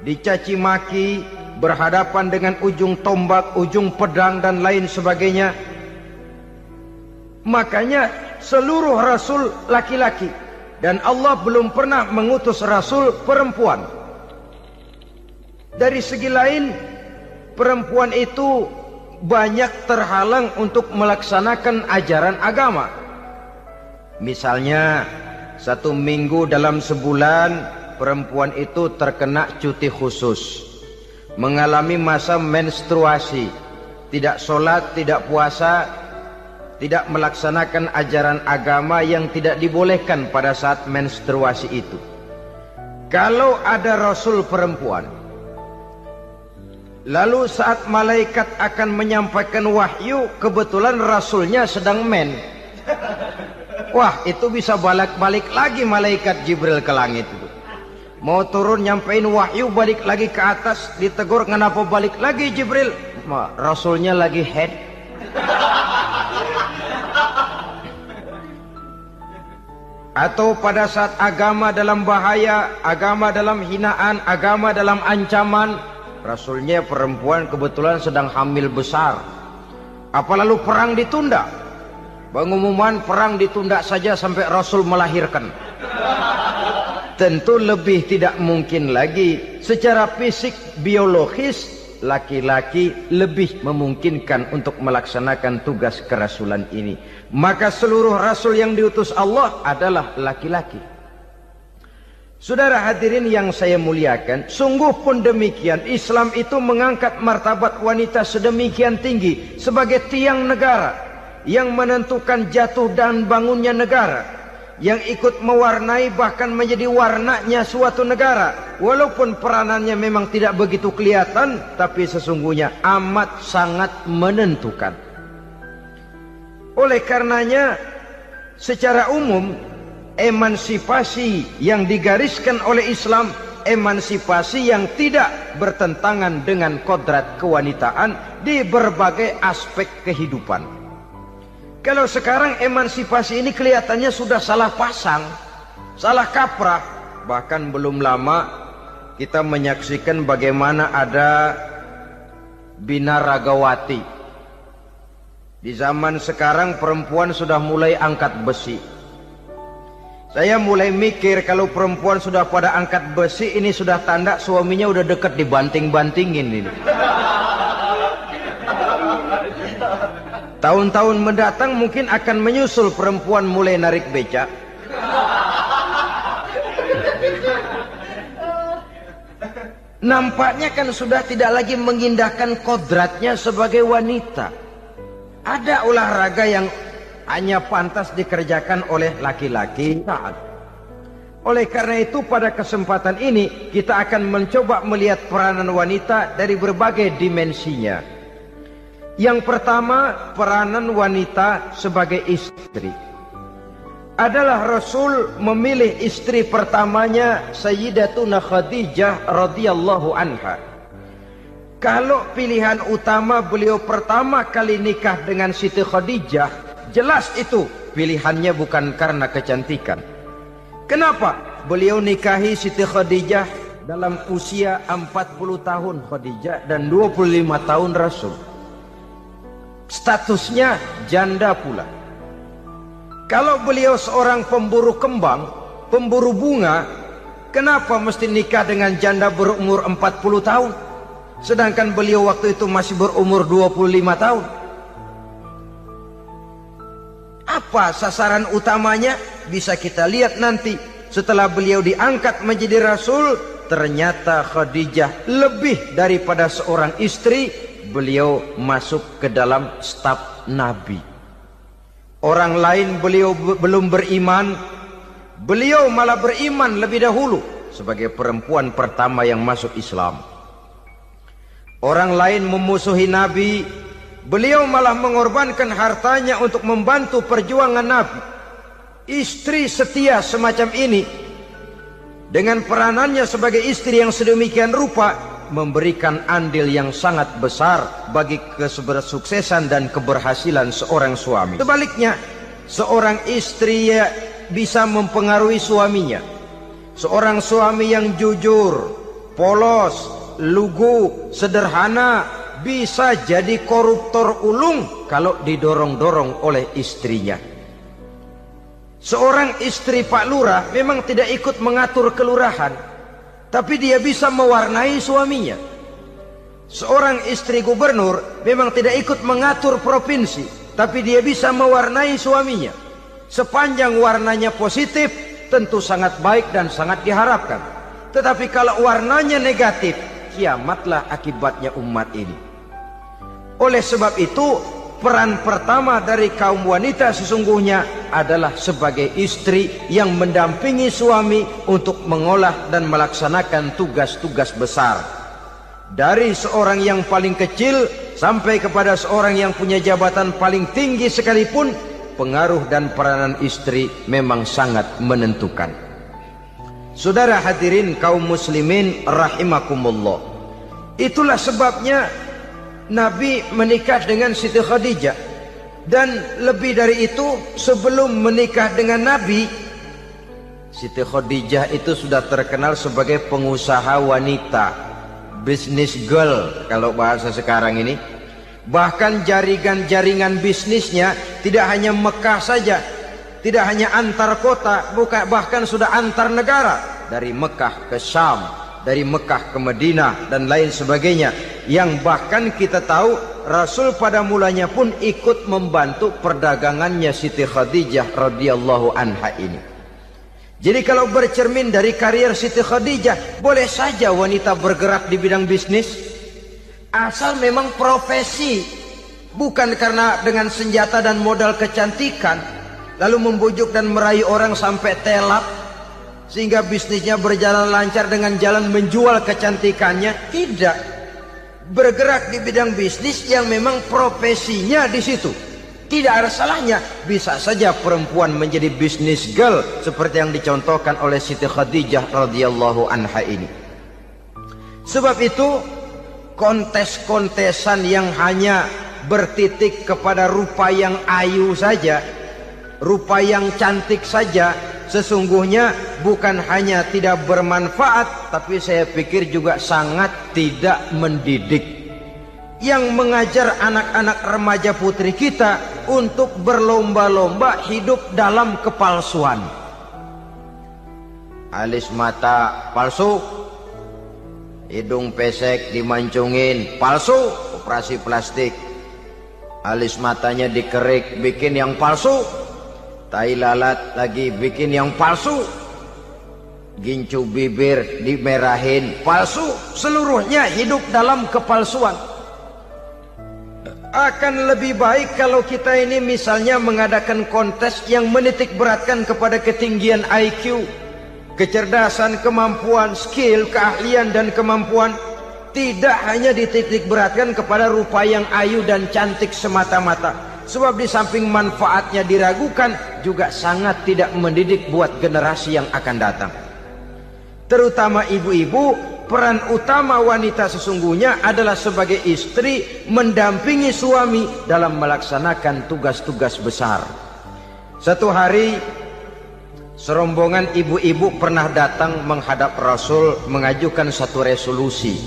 dicaci maki, berhadapan dengan ujung tombak, ujung pedang dan lain sebagainya. Makanya seluruh rasul laki-laki, dan Allah belum pernah mengutus rasul perempuan. Dari segi lain, perempuan itu banyak terhalang untuk melaksanakan ajaran agama. Misalnya, 1 minggu dalam sebulan perempuan itu terkena cuti khusus, mengalami masa menstruasi, tidak sholat, tidak puasa, tidak melaksanakan ajaran agama yang tidak dibolehkan pada saat menstruasi itu. Kalau ada rasul perempuan, lalu saat malaikat akan menyampaikan wahyu, kebetulan rasulnya sedang wah, itu bisa balik lagi malaikat Jibril ke langit itu. Mau turun nyampein wahyu, balik lagi ke atas, ditegur, kenapa balik lagi Jibril? Rasulnya lagi head. Atau pada saat agama dalam bahaya, agama dalam hinaan, agama dalam ancaman, rasulnya perempuan kebetulan sedang hamil besar. Apa lalu perang ditunda? Pengumuman perang ditunda saja sampai rasul melahirkan. Tentu lebih tidak mungkin lagi. Secara fisik biologis, laki-laki lebih memungkinkan untuk melaksanakan tugas kerasulan ini. Maka seluruh rasul yang diutus Allah adalah laki-laki. Saudara hadirin yang saya muliakan, sungguh pun demikian, Islam itu mengangkat martabat wanita sedemikian tinggi sebagai tiang negara yang menentukan jatuh dan bangunnya negara, yang ikut mewarnai bahkan menjadi warnanya suatu negara. Walaupun peranannya memang tidak begitu kelihatan, tapi sesungguhnya amat sangat menentukan. Oleh karenanya, secara umum, emansipasi yang digariskan oleh Islam, emansipasi yang tidak bertentangan dengan kodrat kewanitaan di berbagai aspek kehidupan. Kalau sekarang emansipasi ini kelihatannya sudah salah pasang, salah kaprah. Bahkan belum lama kita menyaksikan bagaimana ada binaragawati. Di zaman sekarang perempuan sudah mulai angkat besi. Saya mulai mikir kalau perempuan sudah pada angkat besi, ini sudah tanda suaminya udah dekat dibanting-bantingin ini. Tahun-tahun mendatang mungkin akan menyusul perempuan mulai narik beca. Nampaknya kan sudah tidak lagi mengindahkan kodratnya sebagai wanita. Ada olahraga yang hanya pantas dikerjakan oleh laki-laki. Oleh karena itu pada kesempatan ini kita akan mencoba melihat peranan wanita dari berbagai dimensinya. Yang pertama, peranan wanita sebagai istri. Adalah Rasul memilih istri pertamanya Sayyidatuna Khadijah radhiyallahu anha. Kalau pilihan utama beliau pertama kali nikah dengan Siti Khadijah, jelas itu pilihannya bukan karena kecantikan. Kenapa? Beliau nikahi Siti Khadijah dalam usia 40 tahun Khadijah dan 25 tahun Rasul. Statusnya janda pula. Kalau beliau seorang pemburu kembang, pemburu bunga, kenapa mesti nikah dengan janda berumur 40 tahun? Sedangkan beliau waktu itu masih berumur 25 tahun. Apa sasaran utamanya? Bisa kita lihat nanti. Setelah beliau diangkat menjadi Rasul, ternyata Khadijah lebih daripada seorang istri. Beliau masuk ke dalam staf Nabi. Orang lain beliau belum beriman, beliau malah beriman lebih dahulu sebagai perempuan pertama yang masuk Islam. Orang lain memusuhi Nabi, beliau malah mengorbankan hartanya untuk membantu perjuangan Nabi. Istri setia semacam ini, dengan peranannya sebagai istri yang sedemikian rupa, memberikan andil yang sangat besar bagi kesuksesan dan keberhasilan seorang suami. Sebaliknya, seorang istri bisa mempengaruhi suaminya. Seorang suami yang jujur, polos, lugu, sederhana, bisa jadi koruptor ulung kalau didorong-dorong oleh istrinya. Seorang istri Pak Lurah memang tidak ikut mengatur kelurahan, tapi dia bisa mewarnai suaminya. Seorang istri gubernur memang tidak ikut mengatur provinsi, tapi dia bisa mewarnai suaminya. Sepanjang warnanya positif, tentu sangat baik dan sangat diharapkan. Tetapi kalau warnanya negatif, kiamatlah akibatnya umat ini. Oleh sebab itu, peran pertama dari kaum wanita sesungguhnya adalah sebagai istri yang mendampingi suami untuk mengolah dan melaksanakan tugas-tugas besar. Dari seorang yang paling kecil sampai kepada seorang yang punya jabatan paling tinggi sekalipun, pengaruh dan peranan istri memang sangat menentukan. Saudara hadirin kaum muslimin rahimakumullah. Itulah sebabnya Nabi menikah dengan Siti Khadijah. Dan lebih dari itu, sebelum menikah dengan Nabi, Siti Khadijah itu sudah terkenal sebagai pengusaha wanita, business girl kalau bahasa sekarang ini. Bahkan jaringan-jaringan bisnisnya tidak hanya Mekah saja, tidak hanya antar kota, bahkan sudah antar negara, dari Mekah ke Syam, dari Mekah ke Madinah dan lain sebagainya, yang bahkan kita tahu Rasul pada mulanya pun ikut membantu perdagangannya Siti Khadijah radhiyallahu anha ini. Jadi kalau bercermin dari karier Siti Khadijah, boleh saja wanita bergerak di bidang bisnis, asal memang profesi, bukan karena dengan senjata dan modal kecantikan lalu membujuk dan merayu orang sampai telap sehingga bisnisnya berjalan lancar dengan jalan menjual kecantikannya. Tidak. Bergerak di bidang bisnis yang memang profesinya di situ. Tidak ada salahnya. Bisa saja perempuan menjadi business girl seperti yang dicontohkan oleh Siti Khadijah radhiyallahu anha ini. Sebab itu, kontes-kontesan yang hanya bertitik kepada rupa yang ayu saja, rupa yang cantik saja, sesungguhnya bukan hanya tidak bermanfaat, tapi saya pikir juga sangat tidak mendidik. Yang mengajar anak-anak remaja putri kita untuk berlomba-lomba hidup dalam kepalsuan. Alis mata palsu, hidung pesek dimancungin palsu, operasi plastik. Alis matanya dikerik, bikin yang palsu. Tai lalat lagi bikin yang palsu. Gincu bibir dimerahin, palsu. Seluruhnya hidup dalam kepalsuan. Akan lebih baik kalau kita ini misalnya mengadakan kontes yang menitik beratkan kepada ketinggian IQ, kecerdasan, kemampuan, skill, keahlian dan kemampuan. Tidak hanya dititik beratkan kepada rupa yang ayu dan cantik semata-mata. Sebab di samping manfaatnya diragukan, juga sangat tidak mendidik buat generasi yang akan datang. Terutama ibu-ibu, peran utama wanita sesungguhnya adalah sebagai istri mendampingi suami dalam melaksanakan tugas-tugas besar. Satu hari, serombongan ibu-ibu pernah datang menghadap Rasul mengajukan satu resolusi.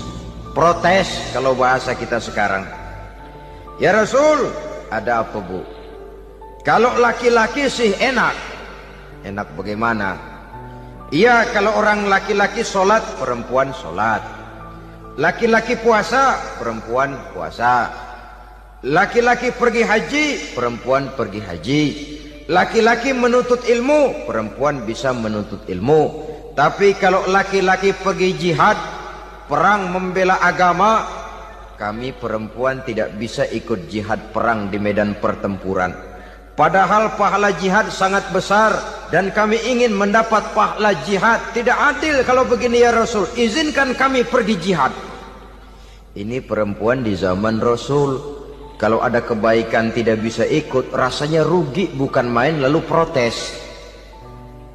Protes kalau bahasa kita sekarang. Ya Rasul, ada apa bu? Kalau laki-laki sih enak. Enak bagaimana? Iya, kalau orang laki-laki sholat, perempuan sholat. Laki-laki puasa, perempuan puasa. Laki-laki pergi haji, perempuan pergi haji. Laki-laki menuntut ilmu, perempuan bisa menuntut ilmu. Tapi kalau laki-laki pergi jihad, perang membela agama, kami perempuan tidak bisa ikut jihad perang di medan pertempuran. Padahal pahala jihad sangat besar dan kami ingin mendapat pahala jihad. Tidak adil kalau begini ya Rasul, izinkan kami pergi jihad. Ini perempuan di zaman Rasul, kalau ada kebaikan tidak bisa ikut, rasanya rugi bukan main, lalu protes.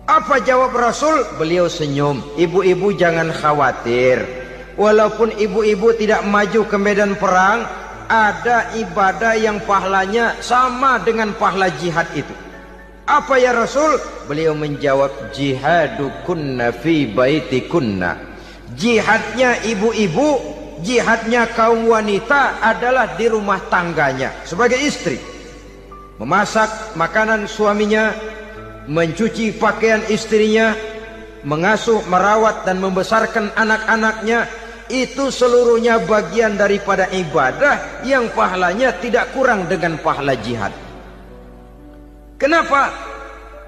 Apa jawab Rasul? Beliau senyum. Ibu-ibu jangan khawatir, walaupun ibu-ibu tidak maju ke medan perang, ada ibadah yang pahalanya sama dengan pahala jihad itu. Apa ya Rasul? Beliau menjawab, jihadukunna fi baitikunna. Jihadnya ibu-ibu, jihadnya kaum wanita adalah di rumah tangganya sebagai istri. Memasak makanan suaminya, mencuci pakaian istrinya, mengasuh, merawat dan membesarkan anak-anaknya, itu seluruhnya bagian daripada ibadah yang pahalanya tidak kurang dengan pahala jihad. Kenapa?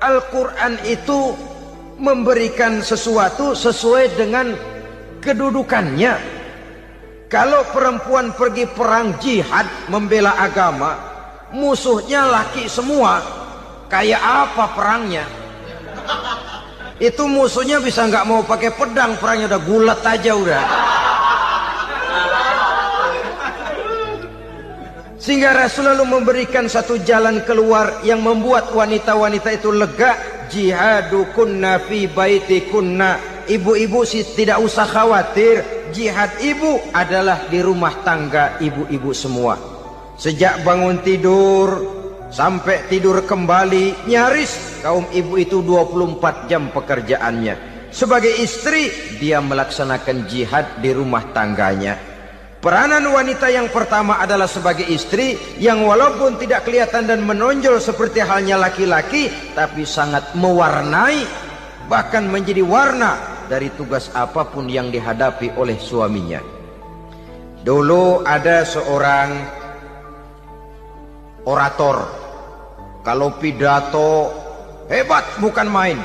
Al-Quran itu memberikan sesuatu sesuai dengan kedudukannya. Kalau perempuan pergi perang jihad membela agama, musuhnya laki semua, kayak apa perangnya? Itu musuhnya bisa nggak mau pakai pedang, perangnya udah gulat aja udah. Sehingga Rasul lalu memberikan satu jalan keluar yang membuat wanita-wanita itu lega. Jihadukunna fi baitikunna. Ibu-ibu sih tidak usah khawatir, jihad ibu adalah di rumah tangga ibu-ibu semua. Sejak bangun tidur sampai tidur kembali, nyaris kaum ibu itu 24 jam pekerjaannya. Sebagai istri, dia melaksanakan jihad di rumah tangganya. Peranan wanita yang pertama adalah sebagai istri, yang walaupun tidak kelihatan dan menonjol seperti halnya laki-laki, tapi sangat mewarnai, bahkan menjadi warna dari tugas apapun yang dihadapi oleh suaminya. Dulu ada seorang orator, kalau pidato hebat bukan main.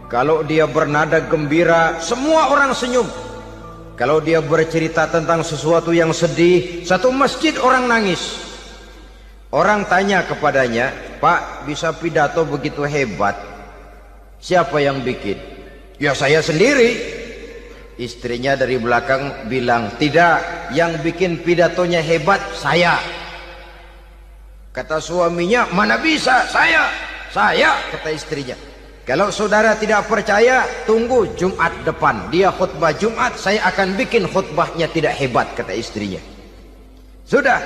Kalau dia bernada gembira, semua orang senyum. Kalau dia bercerita tentang sesuatu yang sedih, satu masjid orang nangis. Orang tanya kepadanya, Pak, bisa pidato begitu hebat, siapa yang bikin? Ya saya sendiri. Istrinya dari belakang bilang, tidak, yang bikin pidatonya hebat saya. Kata suaminya, mana bisa, saya, kata istrinya. Kalau saudara tidak percaya, tunggu Jumat depan. Dia khutbah Jumat, saya akan bikin khutbahnya tidak hebat, kata istrinya. Sudah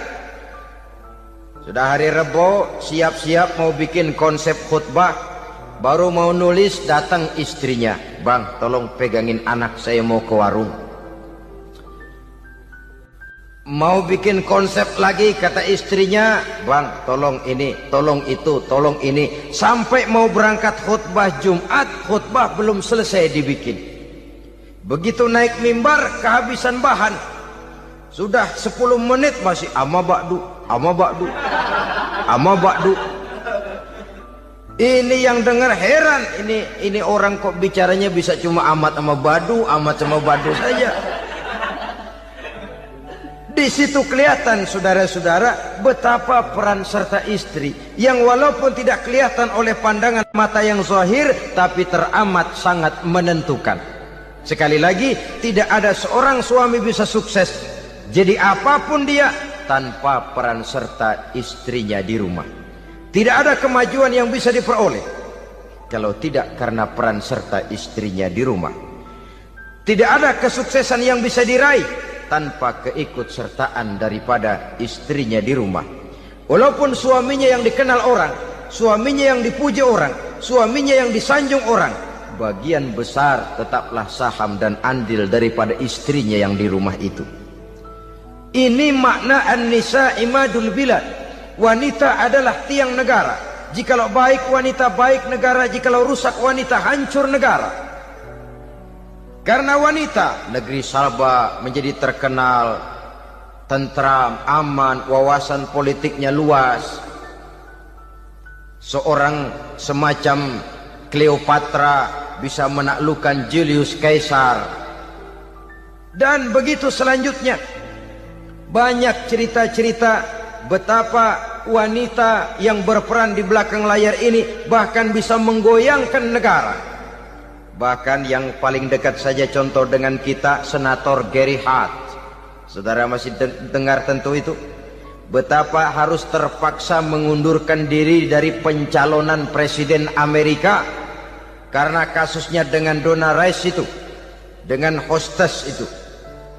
hari Rebo, siap-siap mau bikin konsep khutbah. Baru mau nulis, datang istrinya. Bang, tolong pegangin anak, saya mau ke warung. Mau bikin konsep lagi, kata istrinya, bang tolong ini, tolong itu, tolong ini. Sampai mau berangkat khutbah Jumat, khutbah belum selesai dibikin. Begitu naik mimbar, kehabisan bahan. Sudah 10 menit masih ama ba'du. Ini yang dengar heran, ini orang kok bicaranya bisa cuma amat sama badu saja. Di situ kelihatan saudara-saudara betapa peran serta istri yang walaupun tidak kelihatan oleh pandangan mata yang zahir, tapi teramat sangat menentukan. Sekali lagi, tidak ada seorang suami bisa sukses jadi apapun dia tanpa peran serta istrinya di rumah. Tidak ada kemajuan yang bisa diperoleh kalau tidak karena peran serta istrinya di rumah. Tidak ada kesuksesan yang bisa diraih tanpa keikutsertaan daripada istrinya di rumah. Walaupun suaminya yang dikenal orang, suaminya yang dipuji orang, suaminya yang disanjung orang, bagian besar tetaplah saham dan andil daripada istrinya yang di rumah itu. Ini makna an-nisa imadul bilad. Wanita adalah tiang negara. Jikalau baik wanita, baik negara. Jikalau rusak wanita, hancur negara. Karena wanita, negeri Salba menjadi terkenal, tentram, aman, wawasan politiknya luas. Seorang semacam Cleopatra bisa menaklukkan Julius Caesar. Dan begitu selanjutnya. Banyak cerita-cerita betapa wanita yang berperan di belakang layar ini bahkan bisa menggoyangkan negara. Bahkan yang paling dekat saja contoh dengan kita, Senator Gary Hart. Saudara masih dengar tentu itu. Betapa harus terpaksa mengundurkan diri dari pencalonan presiden Amerika karena kasusnya dengan Donna Rice itu, dengan hostess itu.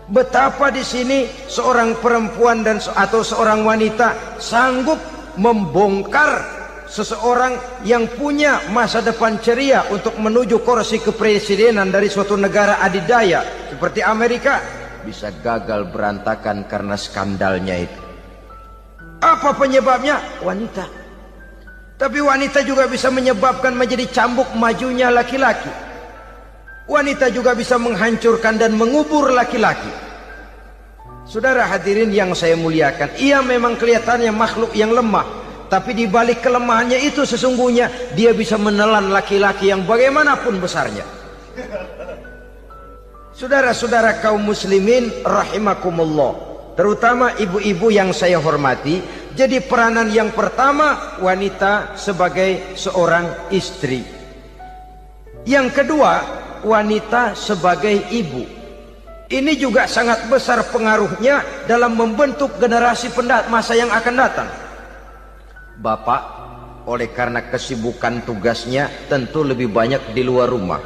Betapa di sini seorang perempuan atau seorang wanita sanggup membongkar seseorang yang punya masa depan ceria untuk menuju kursi kepresidenan dari suatu negara adidaya seperti Amerika, bisa gagal berantakan karena skandalnya itu. Apa penyebabnya? Wanita. Tapi wanita juga bisa menyebabkan menjadi cambuk majunya laki-laki. Wanita juga bisa menghancurkan dan mengubur laki-laki. Saudara hadirin yang saya muliakan, ia memang kelihatannya makhluk yang lemah, tapi di balik kelemahannya itu sesungguhnya dia bisa menelan laki-laki yang bagaimanapun besarnya. Saudara-saudara kaum muslimin rahimakumullah, terutama ibu-ibu yang saya hormati, jadi peranan yang pertama wanita sebagai seorang istri. Yang kedua, wanita sebagai ibu. Ini juga sangat besar pengaruhnya dalam membentuk generasi masa yang akan datang. Bapak, oleh karena kesibukan tugasnya tentu lebih banyak di luar rumah.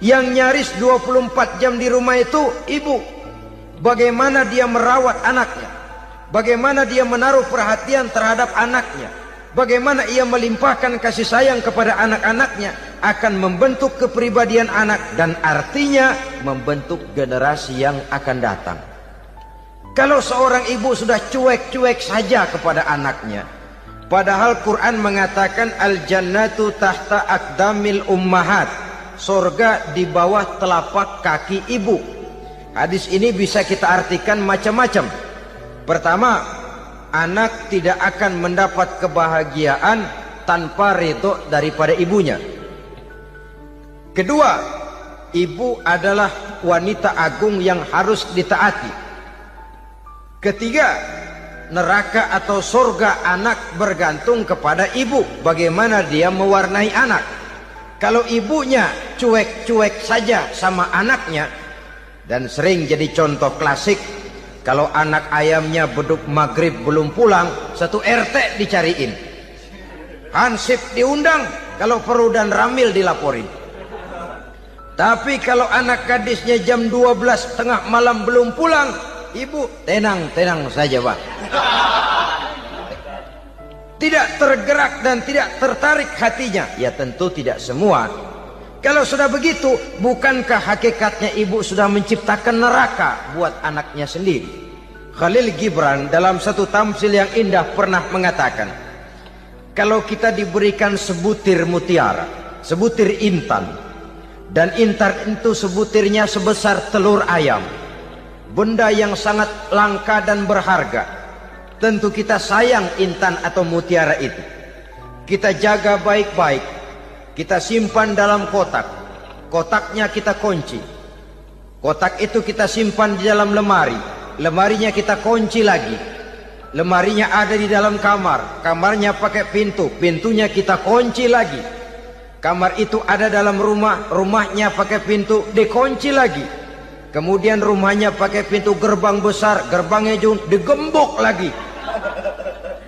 Yang nyaris 24 jam di rumah itu ibu. Bagaimana dia merawat anaknya, bagaimana dia menaruh perhatian terhadap anaknya, bagaimana ia melimpahkan kasih sayang kepada anak-anaknya, akan membentuk kepribadian anak dan artinya membentuk generasi yang akan datang. Kalau seorang ibu sudah cuek-cuek saja kepada anaknya, padahal Quran mengatakan al-jannatu tahta aqdamil ummahat, surga di bawah telapak kaki ibu. Hadis ini bisa kita artikan macam-macam. Pertama, anak tidak akan mendapat kebahagiaan tanpa ridho daripada ibunya. Kedua, ibu adalah wanita agung yang harus ditaati. Ketiga, neraka atau surga anak bergantung kepada ibu, bagaimana dia mewarnai anak. Kalau ibunya cuek-cuek saja sama anaknya, dan sering jadi contoh klasik, kalau anak ayamnya beduk maghrib belum pulang, satu RT dicariin, hansip diundang, kalau perlu dan ramil dilaporin. Tapi kalau anak gadisnya jam 12 tengah malam belum pulang, ibu tenang saja Pak. Tidak tergerak dan tidak tertarik hatinya. Ya tentu tidak semua. Kalau sudah begitu, bukankah hakikatnya ibu sudah menciptakan neraka buat anaknya sendiri? Khalil Gibran dalam satu tamsil yang indah pernah mengatakan, kalau kita diberikan sebutir mutiara, sebutir intan, dan intan itu sebutirnya sebesar telur ayam, benda yang sangat langka dan berharga, tentu kita sayang intan atau mutiara itu. Kita jaga baik-baik, kita simpan dalam kotak, kotaknya kita kunci, kotak itu kita simpan di dalam lemari, lemarinya kita kunci lagi, lemarinya ada di dalam kamar, kamarnya pakai pintu, pintunya kita kunci lagi, kamar itu ada dalam rumah, rumahnya pakai pintu, dikunci lagi, kemudian rumahnya pakai pintu gerbang besar, gerbangnya juga digembok lagi.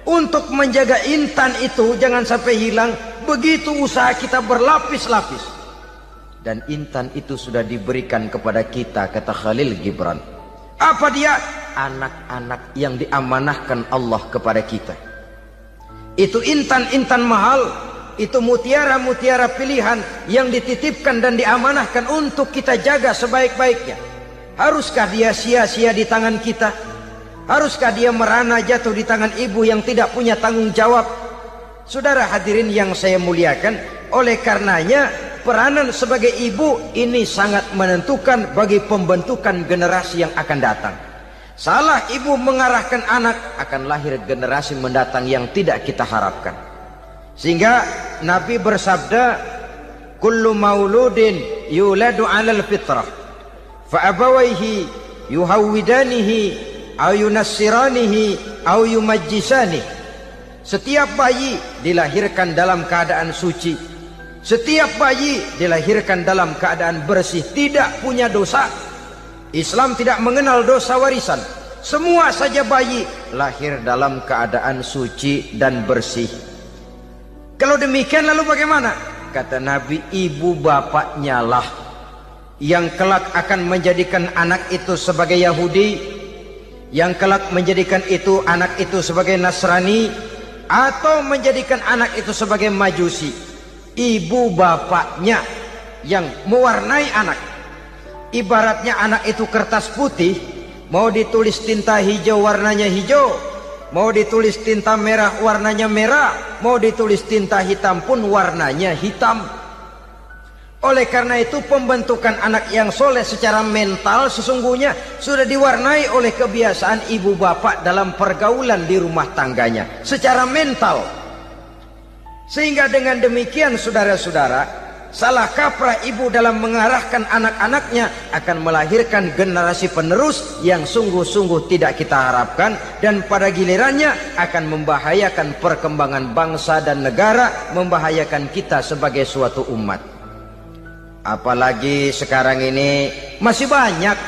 Untuk menjaga intan itu jangan sampai hilang, begitu usaha kita berlapis-lapis. Dan intan itu sudah diberikan kepada kita, kata Khalil Gibran. Apa dia? Anak-anak yang diamanahkan Allah kepada kita. Itu intan-intan mahal, itu mutiara-mutiara pilihan yang dititipkan dan diamanahkan untuk kita jaga sebaik-baiknya. Haruskah dia sia-sia di tangan kita? Haruskah dia merana jatuh di tangan ibu yang tidak punya tanggung jawab? Saudara hadirin yang saya muliakan, oleh karenanya peranan sebagai ibu ini sangat menentukan bagi pembentukan generasi yang akan datang. Salah ibu mengarahkan anak, akan lahir generasi mendatang yang tidak kita harapkan. Sehingga Nabi bersabda, kullu mauludin yuladu 'alal fitrah fa abawayhi yuhawwidanihi aw yunassiranihi aw yumajjisanihi. Setiap bayi dilahirkan dalam keadaan suci. Setiap bayi dilahirkan dalam keadaan bersih, tidak punya dosa. Islam tidak mengenal dosa warisan. Semua saja bayi lahir dalam keadaan suci dan bersih. Kalau demikian lalu bagaimana? Kata Nabi, ibu bapaknya lah yang kelak akan menjadikan anak itu sebagai Yahudi, yang kelak menjadikan itu anak itu sebagai Nasrani, atau menjadikan anak itu sebagai Majusi. Ibu bapaknya yang mewarnai anak. Ibaratnya anak itu kertas putih, mau ditulis tinta hijau warnanya hijau, mau ditulis tinta merah warnanya merah, mau ditulis tinta hitam pun warnanya hitam. Oleh karena itu pembentukan anak yang soleh secara mental sesungguhnya sudah diwarnai oleh kebiasaan ibu bapak dalam pergaulan di rumah tangganya secara mental. Sehingga dengan demikian saudara-saudara, salah kaprah ibu dalam mengarahkan anak-anaknya akan melahirkan generasi penerus yang sungguh-sungguh tidak kita harapkan, dan pada gilirannya akan membahayakan perkembangan bangsa dan negara, membahayakan kita sebagai suatu umat. Apalagi sekarang ini masih banyak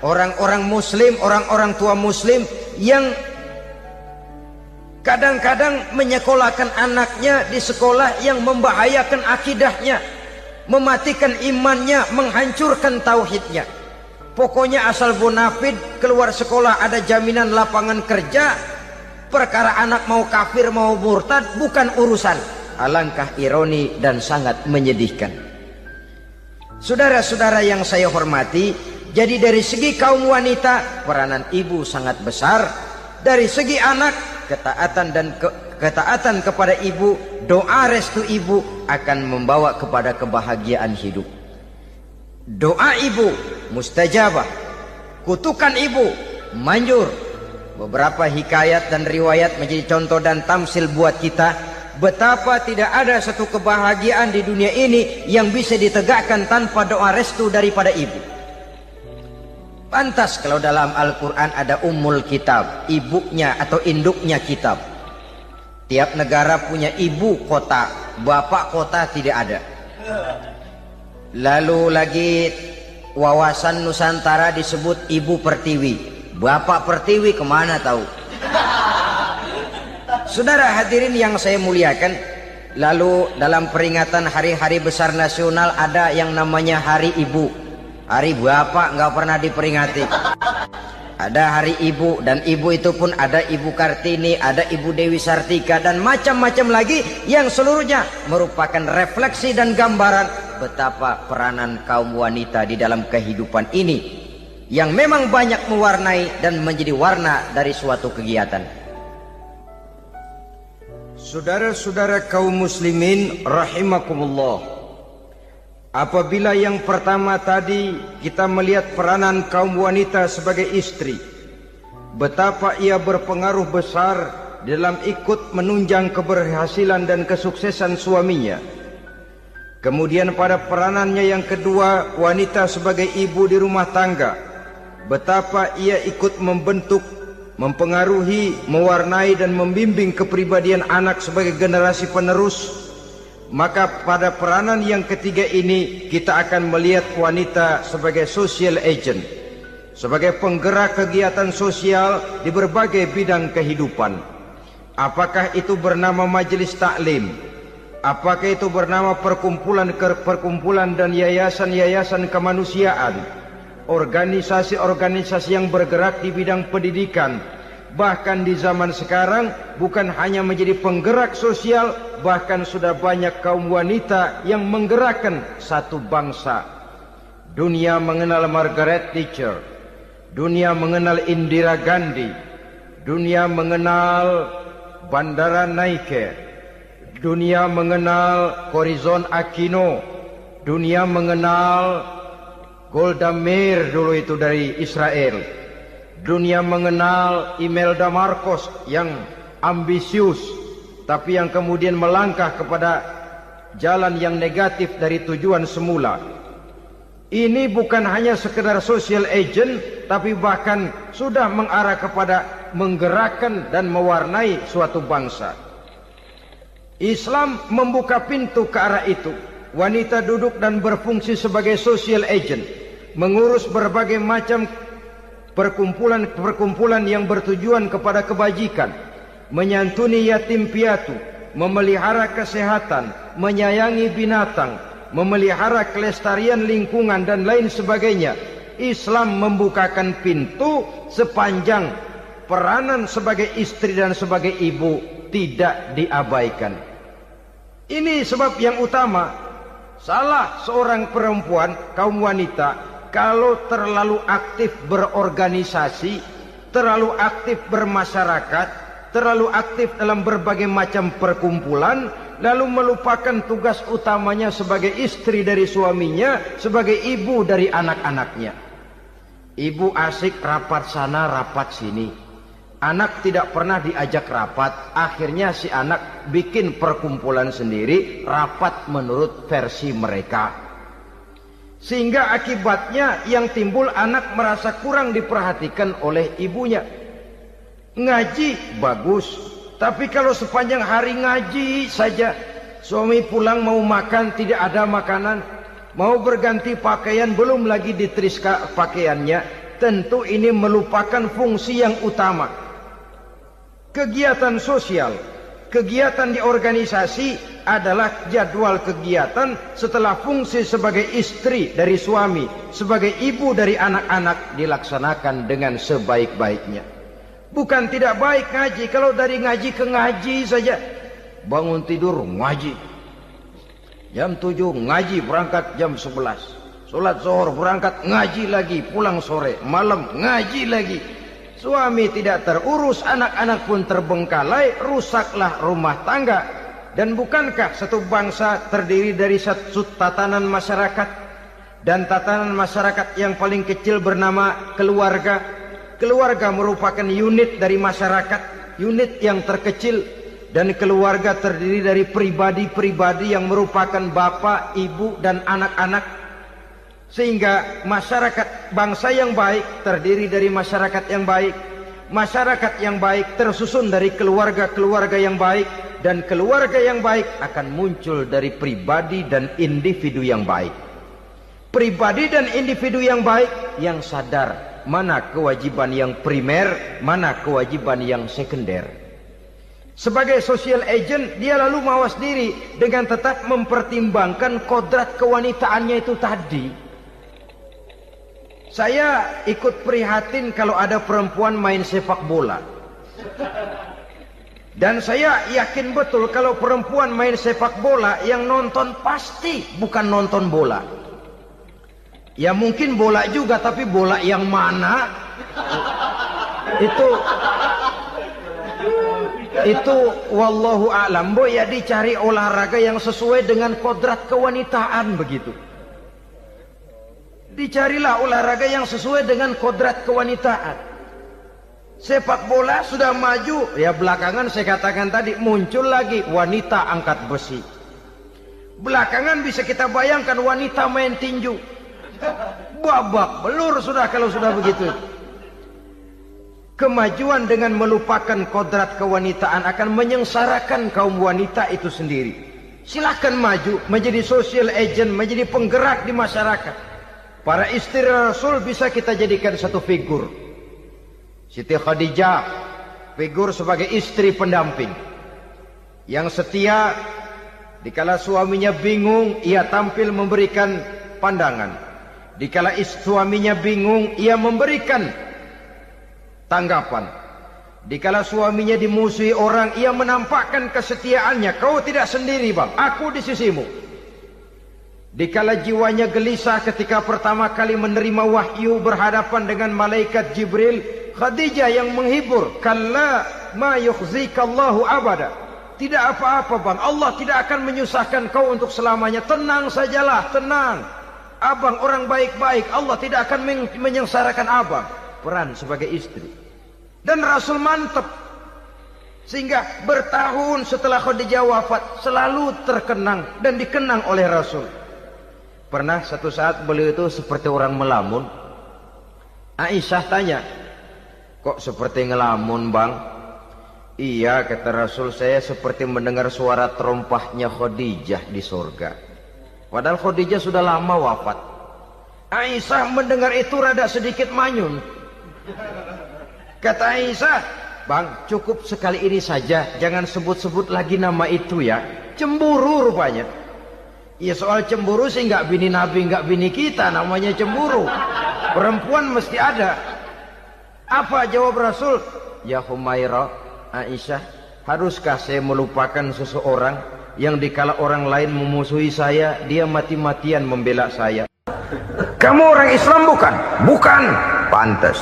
orang-orang muslim, orang-orang tua muslim yang kadang-kadang menyekolahkan anaknya di sekolah yang membahayakan akidahnya, mematikan imannya, menghancurkan tauhidnya. Pokoknya asal bonafid keluar sekolah ada jaminan lapangan kerja, perkara anak mau kafir mau murtad bukan urusan. Alangkah ironi dan sangat menyedihkan. Saudara-saudara yang saya hormati, jadi dari segi kaum wanita peranan ibu sangat besar. Dari segi anak, ketaatan kepada ibu, doa restu ibu akan membawa kepada kebahagiaan hidup. Doa ibu mustajabah, kutukan ibu manjur. Beberapa hikayat dan riwayat menjadi contoh dan tamsil buat kita betapa tidak ada satu kebahagiaan di dunia ini yang bisa ditegakkan tanpa doa restu daripada ibu. Pantas kalau dalam Al-Quran ada ummul kitab, ibunya atau induknya kitab. Tiap negara punya ibu kota, bapak kota tidak ada. Lalu lagi wawasan Nusantara disebut ibu pertiwi, bapak pertiwi kemana tahu. Saudara hadirin yang saya muliakan, lalu dalam peringatan hari-hari besar nasional ada yang namanya Hari Ibu. Hari bapak nggak pernah diperingati. Ada Hari Ibu, dan ibu itu pun ada Ibu Kartini, ada Ibu Dewi Sartika, dan macam-macam lagi yang seluruhnya merupakan refleksi dan gambaran betapa peranan kaum wanita di dalam kehidupan ini yang memang banyak mewarnai dan menjadi warna dari suatu kegiatan. Saudara-saudara kaum muslimin rahimakumullah, apabila yang pertama tadi kita melihat peranan kaum wanita sebagai istri, betapa ia berpengaruh besar dalam ikut menunjang keberhasilan dan kesuksesan suaminya. Kemudian pada peranannya yang kedua, wanita sebagai ibu di rumah tangga, betapa ia ikut membentuk, mempengaruhi, mewarnai dan membimbing kepribadian anak sebagai generasi penerus. Maka pada peranan yang ketiga ini kita akan melihat wanita sebagai social agent, sebagai penggerak kegiatan sosial di berbagai bidang kehidupan. Apakah itu bernama majelis taklim, apakah itu bernama perkumpulan dan yayasan-yayasan kemanusiaan, organisasi-organisasi yang bergerak di bidang pendidikan, bahkan di zaman sekarang bukan hanya menjadi penggerak sosial, bahkan sudah banyak kaum wanita yang menggerakkan satu bangsa. Dunia mengenal Margaret Thatcher, dunia mengenal Indira Gandhi, dunia mengenal Bandara Naike, dunia mengenal Corazon Aquino, dunia mengenal Golda Meir dulu itu dari Israel. Dunia mengenal Imelda Marcos yang ambisius, tapi yang kemudian melangkah kepada jalan yang negatif dari tujuan semula. Ini bukan hanya sekedar social agent, tapi bahkan sudah mengarah kepada menggerakkan dan mewarnai suatu bangsa. Islam membuka pintu ke arah itu. Wanita duduk dan berfungsi sebagai social agent, mengurus berbagai macam perkumpulan-perkumpulan yang bertujuan kepada kebajikan, menyantuni yatim piatu, memelihara kesehatan, menyayangi binatang, memelihara kelestarian lingkungan dan lain sebagainya. Islam membukakan pintu sepanjang peranan sebagai istri dan sebagai ibu tidak diabaikan. Ini sebab yang utama. Salah seorang perempuan, kaum wanita, kalau terlalu aktif berorganisasi, terlalu aktif bermasyarakat, terlalu aktif dalam berbagai macam perkumpulan, lalu melupakan tugas utamanya sebagai istri dari suaminya, sebagai ibu dari anak-anaknya. Ibu asik rapat sana, rapat sini. Anak tidak pernah diajak rapat, akhirnya si anak bikin perkumpulan sendiri, rapat menurut versi mereka. Sehingga akibatnya yang timbul anak merasa kurang diperhatikan oleh ibunya. Ngaji bagus, tapi kalau sepanjang hari ngaji saja, suami pulang mau makan tidak ada makanan, mau berganti pakaian belum lagi diteriskan pakaiannya, tentu ini melupakan fungsi yang utama. Kegiatan sosial, kegiatan di organisasi adalah jadwal kegiatan setelah fungsi sebagai istri dari suami, sebagai ibu dari anak-anak dilaksanakan dengan sebaik-baiknya. Bukan tidak baik ngaji, kalau dari ngaji ke ngaji saja. Bangun tidur ngaji, jam 7 ngaji, berangkat jam 11. Sholat zuhur berangkat ngaji lagi, pulang sore, malam ngaji lagi. Suami tidak terurus, anak-anak pun terbengkalai, rusaklah rumah tangga. Dan bukankah satu bangsa terdiri dari satu tatanan masyarakat, dan tatanan masyarakat yang paling kecil bernama keluarga. Keluarga merupakan unit dari masyarakat, unit yang terkecil, dan keluarga terdiri dari pribadi-pribadi yang merupakan bapak, ibu, dan anak-anak. Sehingga masyarakat bangsa yang baik terdiri dari masyarakat yang baik. Masyarakat yang baik tersusun dari keluarga-keluarga yang baik. Dan keluarga yang baik akan muncul dari pribadi dan individu yang baik. Pribadi dan individu yang baik yang sadar mana kewajiban yang primer, mana kewajiban yang sekunder. Sebagai social agent, dia lalu mawas diri dengan tetap mempertimbangkan kodrat kewanitaannya itu tadi. Saya ikut prihatin kalau ada perempuan main sepak bola. Dan saya yakin betul kalau perempuan main sepak bola, yang nonton pasti bukan nonton bola. Ya mungkin bola juga, tapi bola yang mana? Itu wallahu a'lam. Boy, ya dicari olahraga yang sesuai dengan kodrat kewanitaan begitu. Dicarilah olahraga yang sesuai dengan kodrat kewanitaan. Sepak bola sudah maju, ya belakangan saya katakan tadi muncul lagi wanita angkat besi. Belakangan bisa kita bayangkan wanita main tinju. Babak belur sudah kalau sudah begitu. Kemajuan dengan melupakan kodrat kewanitaan akan menyengsarakan kaum wanita itu sendiri. Silahkan maju menjadi social agent, menjadi penggerak di masyarakat. Para istri Rasul bisa kita jadikan satu figur. Siti Khadijah, figur sebagai istri pendamping yang setia. Dikala suaminya bingung, ia tampil memberikan pandangan. Dikala suaminya bingung, ia memberikan tanggapan. Dikala suaminya dimusuhi orang, ia menampakkan kesetiaannya. Kau tidak sendiri bang, aku di sisimu. Dikala jiwanya gelisah ketika pertama kali menerima wahyu berhadapan dengan malaikat Jibril, Khadijah yang menghibur. Kalla ma yukhzikallahu abada. Tidak apa-apa bang, Allah tidak akan menyusahkan kau untuk selamanya. Tenang sajalah, tenang. Abang orang baik-baik, Allah tidak akan menyengsarakan abang. Peran sebagai istri. Dan Rasul mantap. Sehingga bertahun setelah Khadijah wafat, selalu terkenang dan dikenang oleh Rasul. Pernah satu saat beliau itu seperti orang melamun. Aisyah tanya, kok seperti ngelamun bang? Iya, kata Rasul, saya seperti mendengar suara terompahnya Khadijah di surga. Padahal Khadijah sudah lama wafat. Aisyah mendengar itu rada sedikit manyun. Kata Aisyah, bang, cukup sekali ini saja, jangan sebut-sebut lagi nama itu ya. Cemburu rupanya. Ya soal cemburu sih nggak bini Nabi, nggak bini kita, namanya cemburu. Perempuan mesti ada. Apa jawab Rasul? Ya Humairah, Aisyah, haruskah saya melupakan seseorang yang dikala orang lain memusuhi saya, dia mati-matian membela saya? Kamu orang Islam bukan? Bukan. Pantas.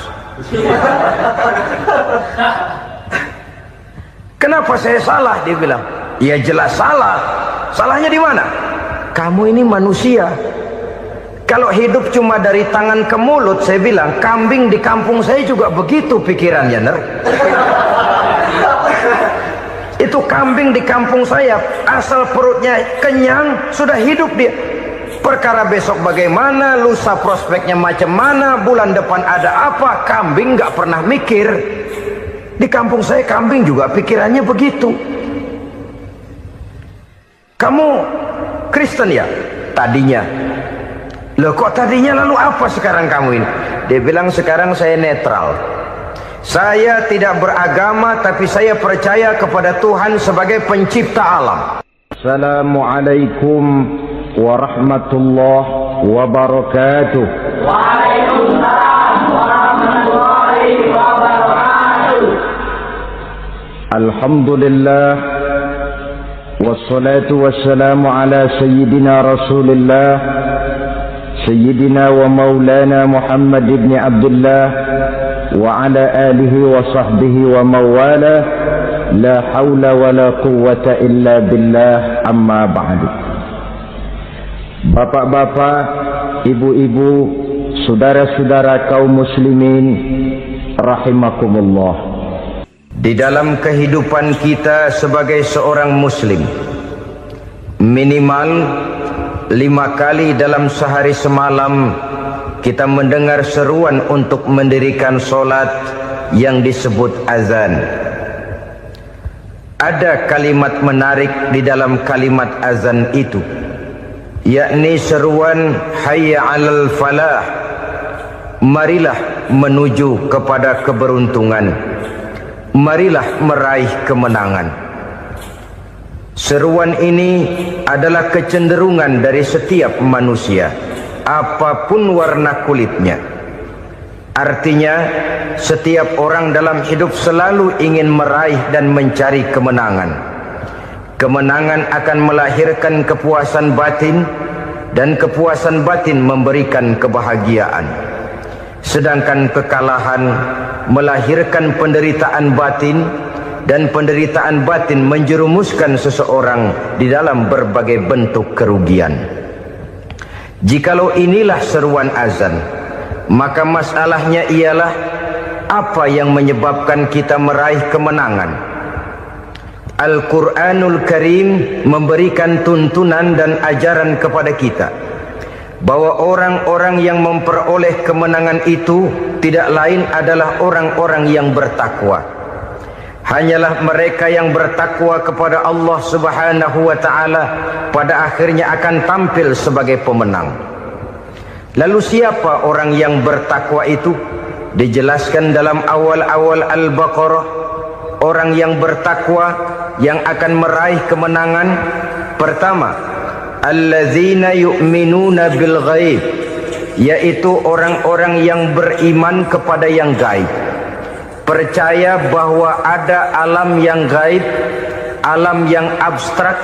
Kenapa saya salah? Dia bilang. Ya jelas salah. Salahnya di mana? Kamu ini manusia. Kalau hidup cuma dari tangan ke mulut, saya bilang, kambing di kampung saya juga begitu pikirannya, Ner. Itu kambing di kampung saya, asal perutnya kenyang, sudah hidup dia. Perkara besok bagaimana, lusa prospeknya macam mana, bulan depan ada apa, kambing nggak pernah mikir. Di kampung saya kambing juga pikirannya begitu. Kamu Kristen ya? Tadinya. Loh kok tadinya, lalu apa sekarang kamu ini? Dia bilang sekarang saya netral. Saya tidak beragama, tapi saya percaya kepada Tuhan sebagai pencipta alam. Assalamualaikum warahmatullahi wabarakatuh. Waalaikumsalam warahmatullahi wabarakatuh. Alhamdulillah, wassalatu wassalamu ala sayyidina Rasulillah, Sayyidina wa maulana Muhammad ibn Abdullah wa ala alihi wa sahbihi wa mawala, la hawla wa la quwwata illa billah, amma ba'du. Bapak-bapak, ibu-ibu, saudara-saudara kaum muslimin rahimakumullah. Di dalam kehidupan kita sebagai seorang muslim, minimal 5 kali dalam sehari semalam kita mendengar seruan untuk mendirikan solat yang disebut azan. Ada kalimat menarik di dalam kalimat azan itu, yakni seruan hayya 'alal falah, marilah menuju kepada keberuntungan, marilah meraih kemenangan. Seruan ini adalah kecenderungan dari setiap manusia, apapun warna kulitnya. Artinya, setiap orang dalam hidup selalu ingin meraih dan mencari kemenangan. Kemenangan akan melahirkan kepuasan batin, dan kepuasan batin memberikan kebahagiaan. Sedangkan kekalahan melahirkan penderitaan batin, dan penderitaan batin menjerumuskan seseorang di dalam berbagai bentuk kerugian. Jikalau inilah seruan azan, maka masalahnya ialah apa yang menyebabkan kita meraih kemenangan. Al-Quranul Karim memberikan tuntunan dan ajaran kepada kita bahwa orang-orang yang memperoleh kemenangan itu tidak lain adalah orang-orang yang bertakwa. Hanyalah mereka yang bertakwa kepada Allah Subhanahu wa ta'ala pada akhirnya akan tampil sebagai pemenang. Lalu siapa orang yang bertakwa itu? Dijelaskan dalam awal-awal Al-Baqarah, orang yang bertakwa yang akan meraih kemenangan. Pertama, allazina yu'minuna bil ghaib, yaitu orang-orang yang beriman kepada yang gaib. Percaya bahwa ada alam yang gaib, alam yang abstrak,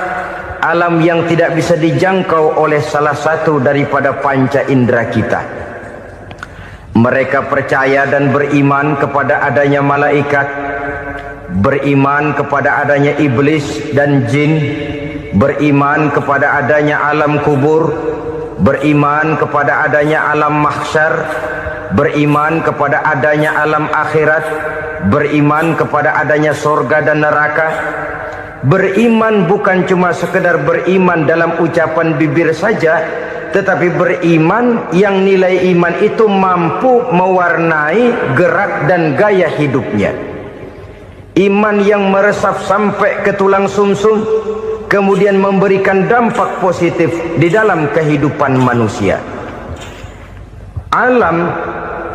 alam yang tidak bisa dijangkau oleh salah satu daripada panca indera kita. Mereka percaya dan beriman kepada adanya malaikat, beriman kepada adanya iblis dan jin, beriman kepada adanya alam kubur, beriman kepada adanya alam mahsyar, beriman kepada adanya alam akhirat, beriman kepada adanya surga dan neraka. Beriman bukan cuma sekedar beriman dalam ucapan bibir saja, tetapi beriman yang nilai iman itu mampu mewarnai gerak dan gaya hidupnya. iman yang meresap sampai ke tulang sumsum, kemudian memberikan dampak positif di dalam kehidupan manusia. Alam,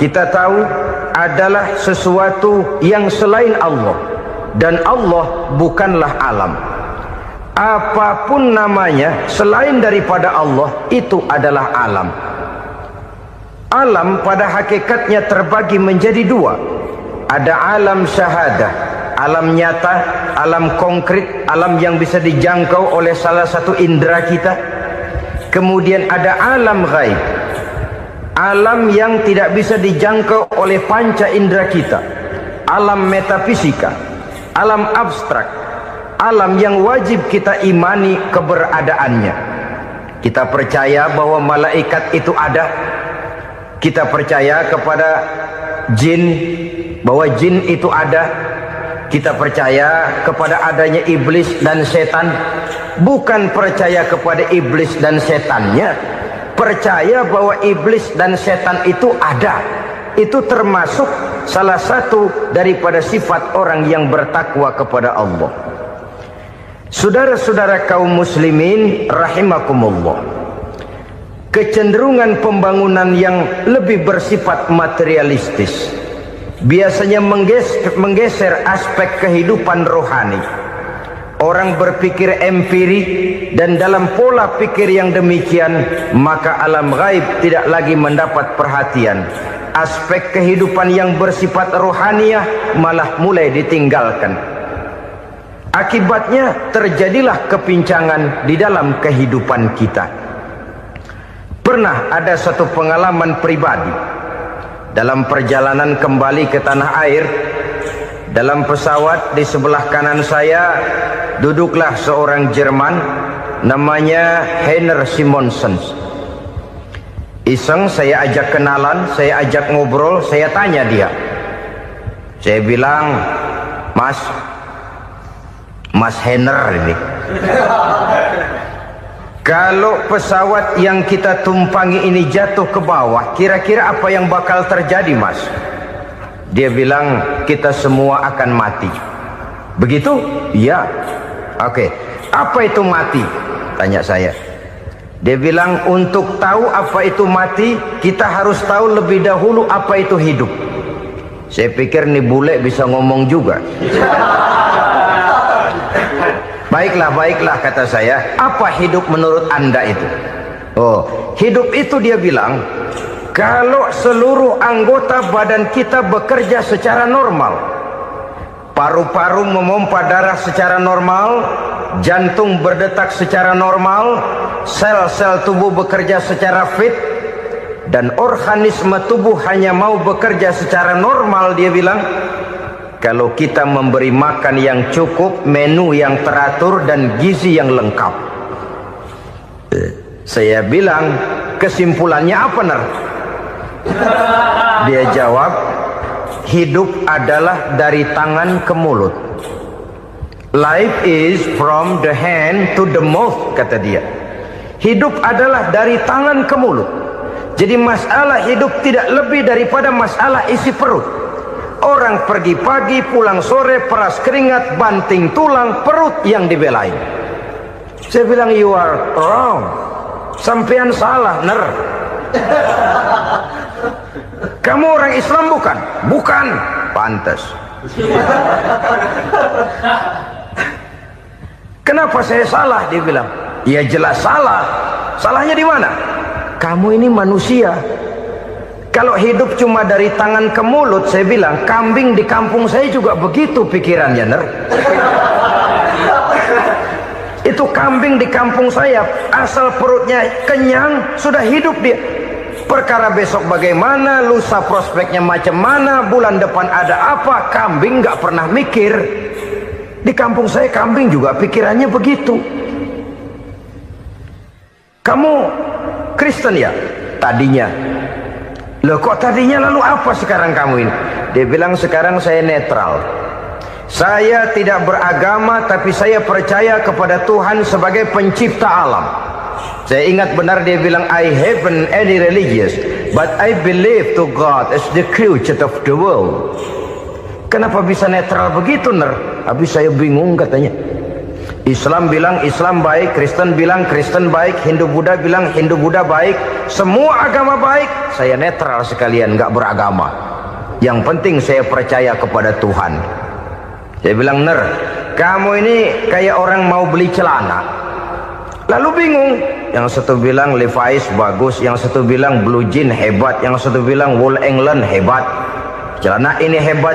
kita tahu, adalah sesuatu yang selain Allah, dan Allah bukanlah alam. Apapun namanya selain daripada Allah, itu adalah alam. Alam pada hakikatnya terbagi menjadi dua. Ada alam syahadah, alam nyata, alam konkret, alam yang bisa dijangkau oleh salah satu indera kita. Kemudian ada alam ghaib, alam yang tidak bisa dijangkau oleh panca indera kita, alam metafisika, alam abstrak, alam yang wajib kita imani keberadaannya. Kita percaya bahwa malaikat itu ada, kita percaya kepada jin, bahwa jin itu ada, kita percaya kepada adanya iblis dan setan. Bukan percaya kepada iblis dan setannya, percaya bahwa iblis dan setan itu ada. Itu termasuk salah satu daripada sifat orang yang bertakwa kepada Allah. Saudara-saudara kaum muslimin rahimakumullah, kecenderungan pembangunan yang lebih bersifat materialistis biasanya menggeser aspek kehidupan rohani. Orang berpikir empiri, dan dalam pola pikir yang demikian, maka alam gaib tidak lagi mendapat perhatian. Aspek kehidupan yang bersifat rohaniah malah mulai ditinggalkan. Akibatnya terjadilah kepincangan di dalam kehidupan kita. Pernah ada satu pengalaman pribadi dalam perjalanan kembali ke tanah air. Dalam pesawat di sebelah kanan saya duduklah seorang Jerman, namanya Heiner Simonsen. Iseng saya ajak kenalan, saya ajak ngobrol, saya tanya dia. Saya bilang, Mas Heiner ini, kalau pesawat yang kita tumpangi ini jatuh ke bawah, kira-kira apa yang bakal terjadi, Mas? Dia bilang, kita semua akan mati. Begitu? Ya. Oke. Apa itu mati? Tanya saya. Dia bilang, untuk tahu apa itu mati, kita harus tahu lebih dahulu apa itu hidup. Saya pikir nih bule bisa ngomong juga. Baiklah kata saya. Apa hidup menurut Anda itu? Oh, hidup itu dia bilang, kalau seluruh anggota badan kita bekerja secara normal, paru-paru memompa darah secara normal, jantung berdetak secara normal, sel-sel tubuh bekerja secara fit, dan organisme tubuh hanya mau bekerja secara normal, dia bilang, kalau kita memberi makan yang cukup, menu yang teratur, dan gizi yang lengkap. Saya bilang, kesimpulannya apa, Ner? Dia jawab, hidup adalah dari tangan ke mulut. Life is from the hand to the mouth, kata dia. Hidup adalah dari tangan ke mulut. Jadi masalah hidup tidak lebih daripada masalah isi perut. Orang pergi pagi, pulang sore, peras keringat, banting tulang, perut yang dibelain. Saya bilang, you are wrong. Sampean salah, Ner. Kamu orang Islam bukan? Bukan. Pantas. Kenapa saya salah? Dia bilang. Ya jelas salah. Salahnya di mana? Kamu ini manusia. Kalau hidup cuma dari tangan ke mulut, saya bilang, kambing di kampung saya juga begitu pikirannya, Ner. Itu kambing di kampung saya, asal perutnya kenyang, sudah hidup dia. Perkara besok bagaimana, lusa prospeknya macam mana, bulan depan ada apa, kambing nggak pernah mikir. Di kampung saya kambing juga pikirannya begitu. Kamu Kristen ya? Tadinya. Loh kok tadinya, lalu apa sekarang kamu ini? Dia bilang, sekarang saya netral. Saya tidak beragama, tapi saya percaya kepada Tuhan sebagai pencipta alam. Saya ingat benar dia bilang, I haven't any religious, but I believe to God as the creator of the world. Kenapa bisa netral begitu, Ner? Habis saya bingung katanya. Islam bilang Islam baik, Kristen bilang Kristen baik, Hindu Buddha bilang Hindu Buddha baik, semua agama baik. Saya netral sekalian, nggak beragama. Yang penting saya percaya kepada Tuhan. Saya bilang, Ner, kamu ini kayak orang mau beli celana, lalu bingung. Yang satu bilang Levi's bagus, yang satu bilang Blue Jean hebat, yang satu bilang Wool England hebat. Celana ini hebat.